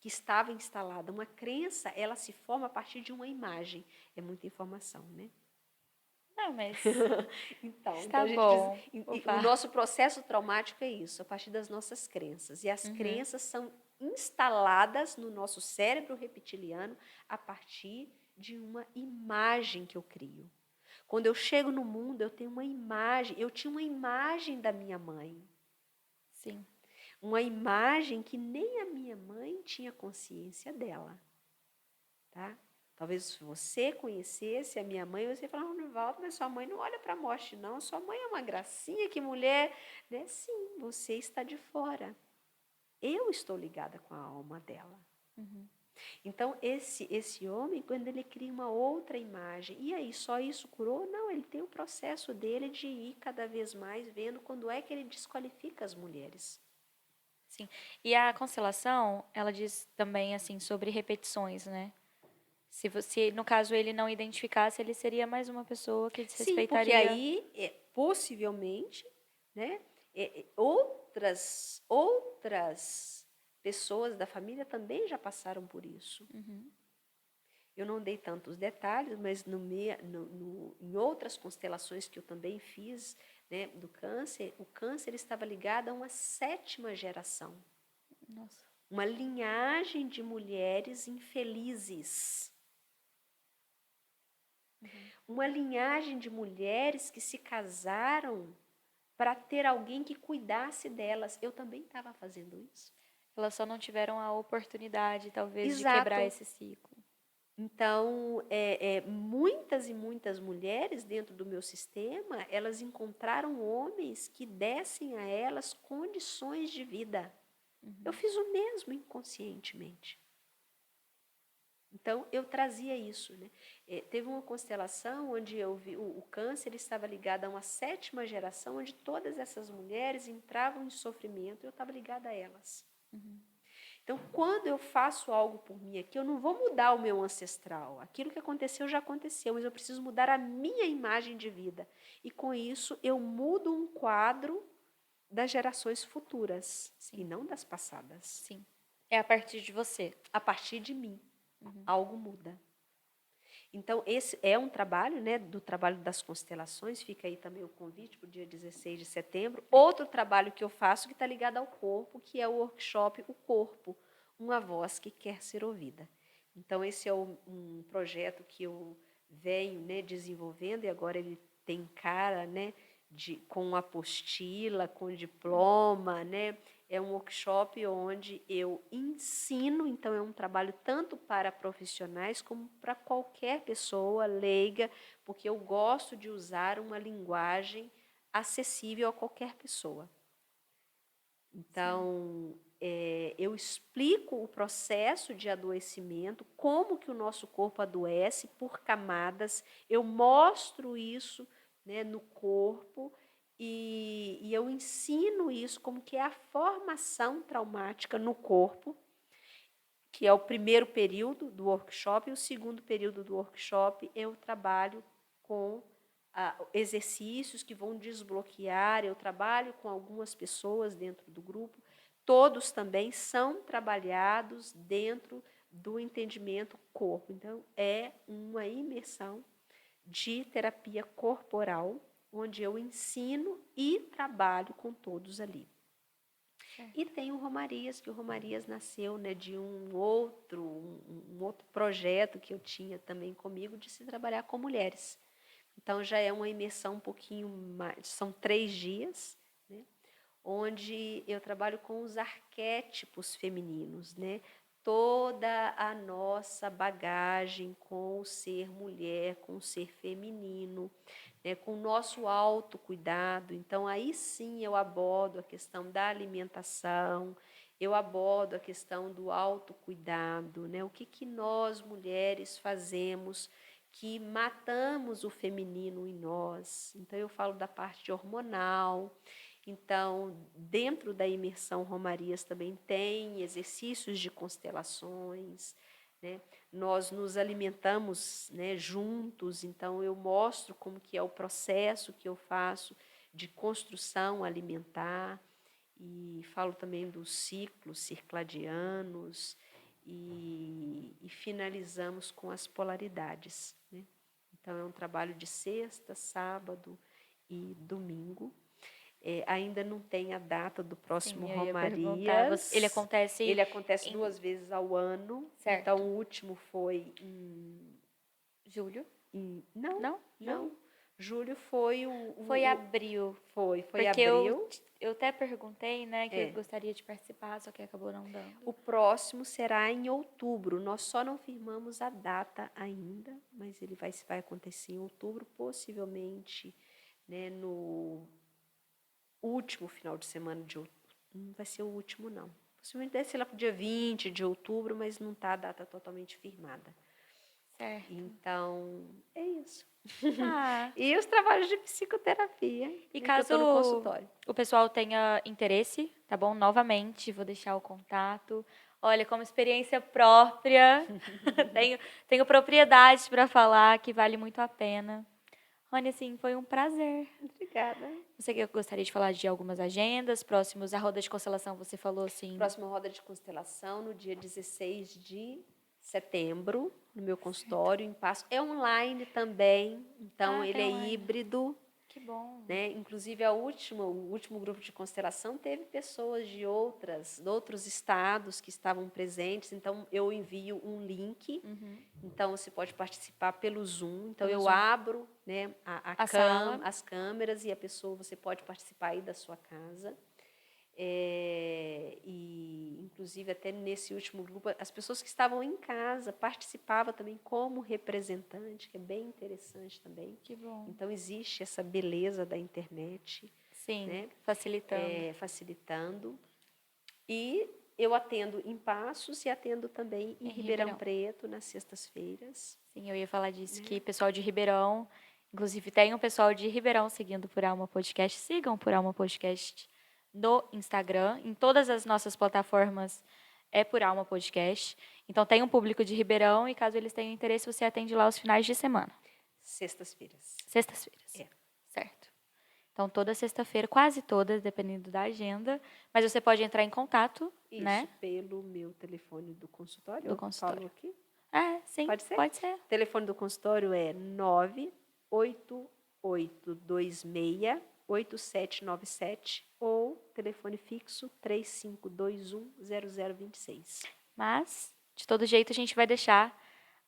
que estava instalada. Uma crença, ela se forma a partir de uma imagem. É muita informação, né? Não, mas então está a gente bom. o nosso processo traumático é isso, a partir das nossas crenças. E as crenças são instaladas no nosso cérebro reptiliano a partir de uma imagem que eu crio. Quando eu chego no mundo, eu tenho uma imagem. Eu tinha uma imagem da minha mãe. Sim. Uma imagem que nem a minha mãe tinha consciência dela. Tá? Talvez se você conhecesse a minha mãe, você falaria, Nivaldo, mas sua mãe não olha para a morte, não. Sua mãe é uma gracinha, que mulher. Né? Sim, você está de fora. Eu estou ligada com a alma dela. Então, esse homem, quando ele cria uma outra imagem, e aí, só isso curou? Não, ele tem o processo dele de ir cada vez mais vendo quando é que ele desqualifica as mulheres. Sim. E a constelação, ela diz também assim sobre repetições, né? Se você, no caso, ele não identificasse, ele seria mais uma pessoa que Sim, porque desrespeitaria. aí, possivelmente, né, outras pessoas da família também já passaram por isso. Eu não dei tantos detalhes, mas em outras constelações que eu também fiz, né, do câncer, o câncer estava ligado a uma 7ª geração. Nossa. Uma linhagem de mulheres infelizes. Uma linhagem de mulheres que se casaram para ter alguém que cuidasse delas. Eu também estava fazendo isso. Elas só não tiveram a oportunidade, talvez, de Exato. quebrar esse ciclo. Então, muitas e muitas mulheres dentro do meu sistema, elas encontraram homens que dessem a elas condições de vida. Eu fiz o mesmo inconscientemente. Então, eu trazia isso. Né? Teve uma constelação onde eu vi o câncer estava ligado a uma 7ª geração, onde todas essas mulheres entravam em sofrimento e eu estava ligada a elas. Então, quando eu faço algo por mim aqui, eu não vou mudar o meu ancestral. Aquilo que aconteceu já aconteceu, mas eu preciso mudar a minha imagem de vida. E com isso, eu mudo um quadro das gerações futuras, e não das passadas. Sim. É a partir de você. A partir de mim, algo muda. Então, esse é um trabalho, né, do trabalho das constelações, fica aí também o convite para o dia 16 de setembro. Outro trabalho que eu faço que está ligado ao corpo, que é o workshop O Corpo, uma voz que quer ser ouvida. Então, esse é um projeto que eu venho, né, desenvolvendo, e agora ele tem cara, né, com apostila, com diploma, né? É um workshop onde eu ensino, então é um trabalho tanto para profissionais como para qualquer pessoa leiga, porque eu gosto de usar uma linguagem acessível a qualquer pessoa. Então, eu explico o processo de adoecimento, como que o nosso corpo adoece por camadas, eu mostro isso, né, no corpo, e eu ensino isso como que é a formação traumática no corpo, que é o primeiro período do workshop, e o segundo período do workshop eu trabalho com exercícios que vão desbloquear, eu trabalho com algumas pessoas dentro do grupo, todos também são trabalhados dentro do entendimento corpo. Então, é uma imersão de terapia corporal, onde eu ensino e trabalho com todos ali. E tem o Romarias, que o Romarias nasceu, né, de um outro projeto que eu tinha também comigo, de se trabalhar com mulheres. Então, já é uma imersão um pouquinho mais, são 3 dias, né, onde eu trabalho com os arquétipos femininos, né, toda a nossa bagagem com o ser mulher, com o ser feminino, né, com o nosso autocuidado. Então, aí sim eu abordo a questão da alimentação, eu abordo a questão do autocuidado, né, o que nós mulheres fazemos que matamos o feminino em nós. Então, eu falo da parte hormonal. Então, dentro da imersão Romarias também tem exercícios de constelações, né? Nós nos alimentamos, né, juntos, então eu mostro como que é o processo que eu faço de construção alimentar e falo também dos ciclos circadianos e finalizamos com as polaridades, né? Então, é um trabalho de sexta, sábado e domingo. Ainda não tem a data do próximo Romarias. Ele acontece... Ele acontece 2 vezes ao ano. Certo. Então, o último foi em... julho? Não. Julho foi Foi abril. Foi Porque abril. Eu até perguntei, né, que eu gostaria de participar, só que acabou não dando. O próximo será em outubro. Nós só não firmamos a data ainda, mas ele vai acontecer em outubro, possivelmente, né, no último final de semana de outubro. Não vai ser o último, não. Possivelmente deve ser lá para o dia 20 de outubro, mas não está a data totalmente firmada. Certo. Então, é isso. Ah. E os trabalhos de psicoterapia. E caso no consultório. O pessoal tenha interesse, tá bom? Novamente, vou deixar o contato. Olha, como experiência própria, tenho propriedade para falar que vale muito a pena. Rony, assim, foi um prazer. Obrigada. Você que gostaria de falar de algumas agendas próximos? A roda de constelação, você falou assim... Próxima roda de constelação, no dia 16 de setembro, no meu consultório, em Passo. É online também, então ele é híbrido. Que bom. Né? Inclusive, o último grupo de constelação teve pessoas de outros estados que estavam presentes. Então, eu envio um link. Então, você pode participar pelo Zoom. Então, eu abro, né, as câmeras e você pode participar aí da sua casa. E, inclusive, até nesse último grupo, as pessoas que estavam em casa participavam também como representante, que é bem interessante também. Que bom. Então, existe essa beleza da internet. Sim, né? facilitando. Facilitando. E eu atendo em Passos e atendo também em Ribeirão Preto, nas sextas-feiras. Sim, eu ia falar disso, que pessoal de Ribeirão, inclusive tem um pessoal de Ribeirão seguindo Por Alma Podcast. Sigam Por Alma Podcast no Instagram, em todas as nossas plataformas é Por Alma Podcast. Então tem um público de Ribeirão e caso eles tenham interesse, você atende lá os finais de semana. Sextas-feiras. Sextas-feiras. Certo. Então toda sexta-feira, quase todas, dependendo da agenda, mas você pode entrar em contato, Isso, né? pelo meu telefone do consultório. Do consultório. Falo aqui? Sim, pode ser? Pode ser. O telefone do consultório é 98826-8797 ou telefone fixo 3521-0026. Mas, de todo jeito, a gente vai deixar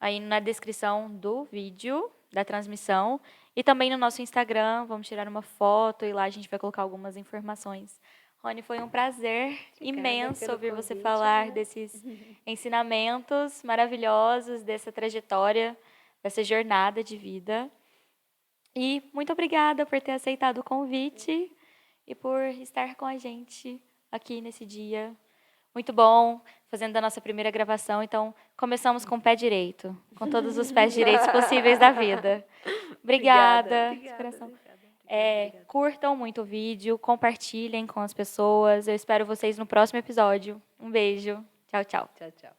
aí na descrição do vídeo, da transmissão, e também no nosso Instagram, vamos tirar uma foto e lá a gente vai colocar algumas informações. Rony, foi um prazer imenso ouvir você falar desses ensinamentos maravilhosos, dessa trajetória, dessa jornada de vida. E muito obrigada por ter aceitado o convite e por estar com a gente aqui nesse dia. Muito bom, fazendo a nossa primeira gravação. Então, começamos com o pé direito, com todos os pés direitos possíveis da vida. Obrigada. Curtam muito o vídeo, compartilhem com as pessoas. Eu espero vocês no próximo episódio. Um beijo. Tchau, tchau. Tchau, tchau.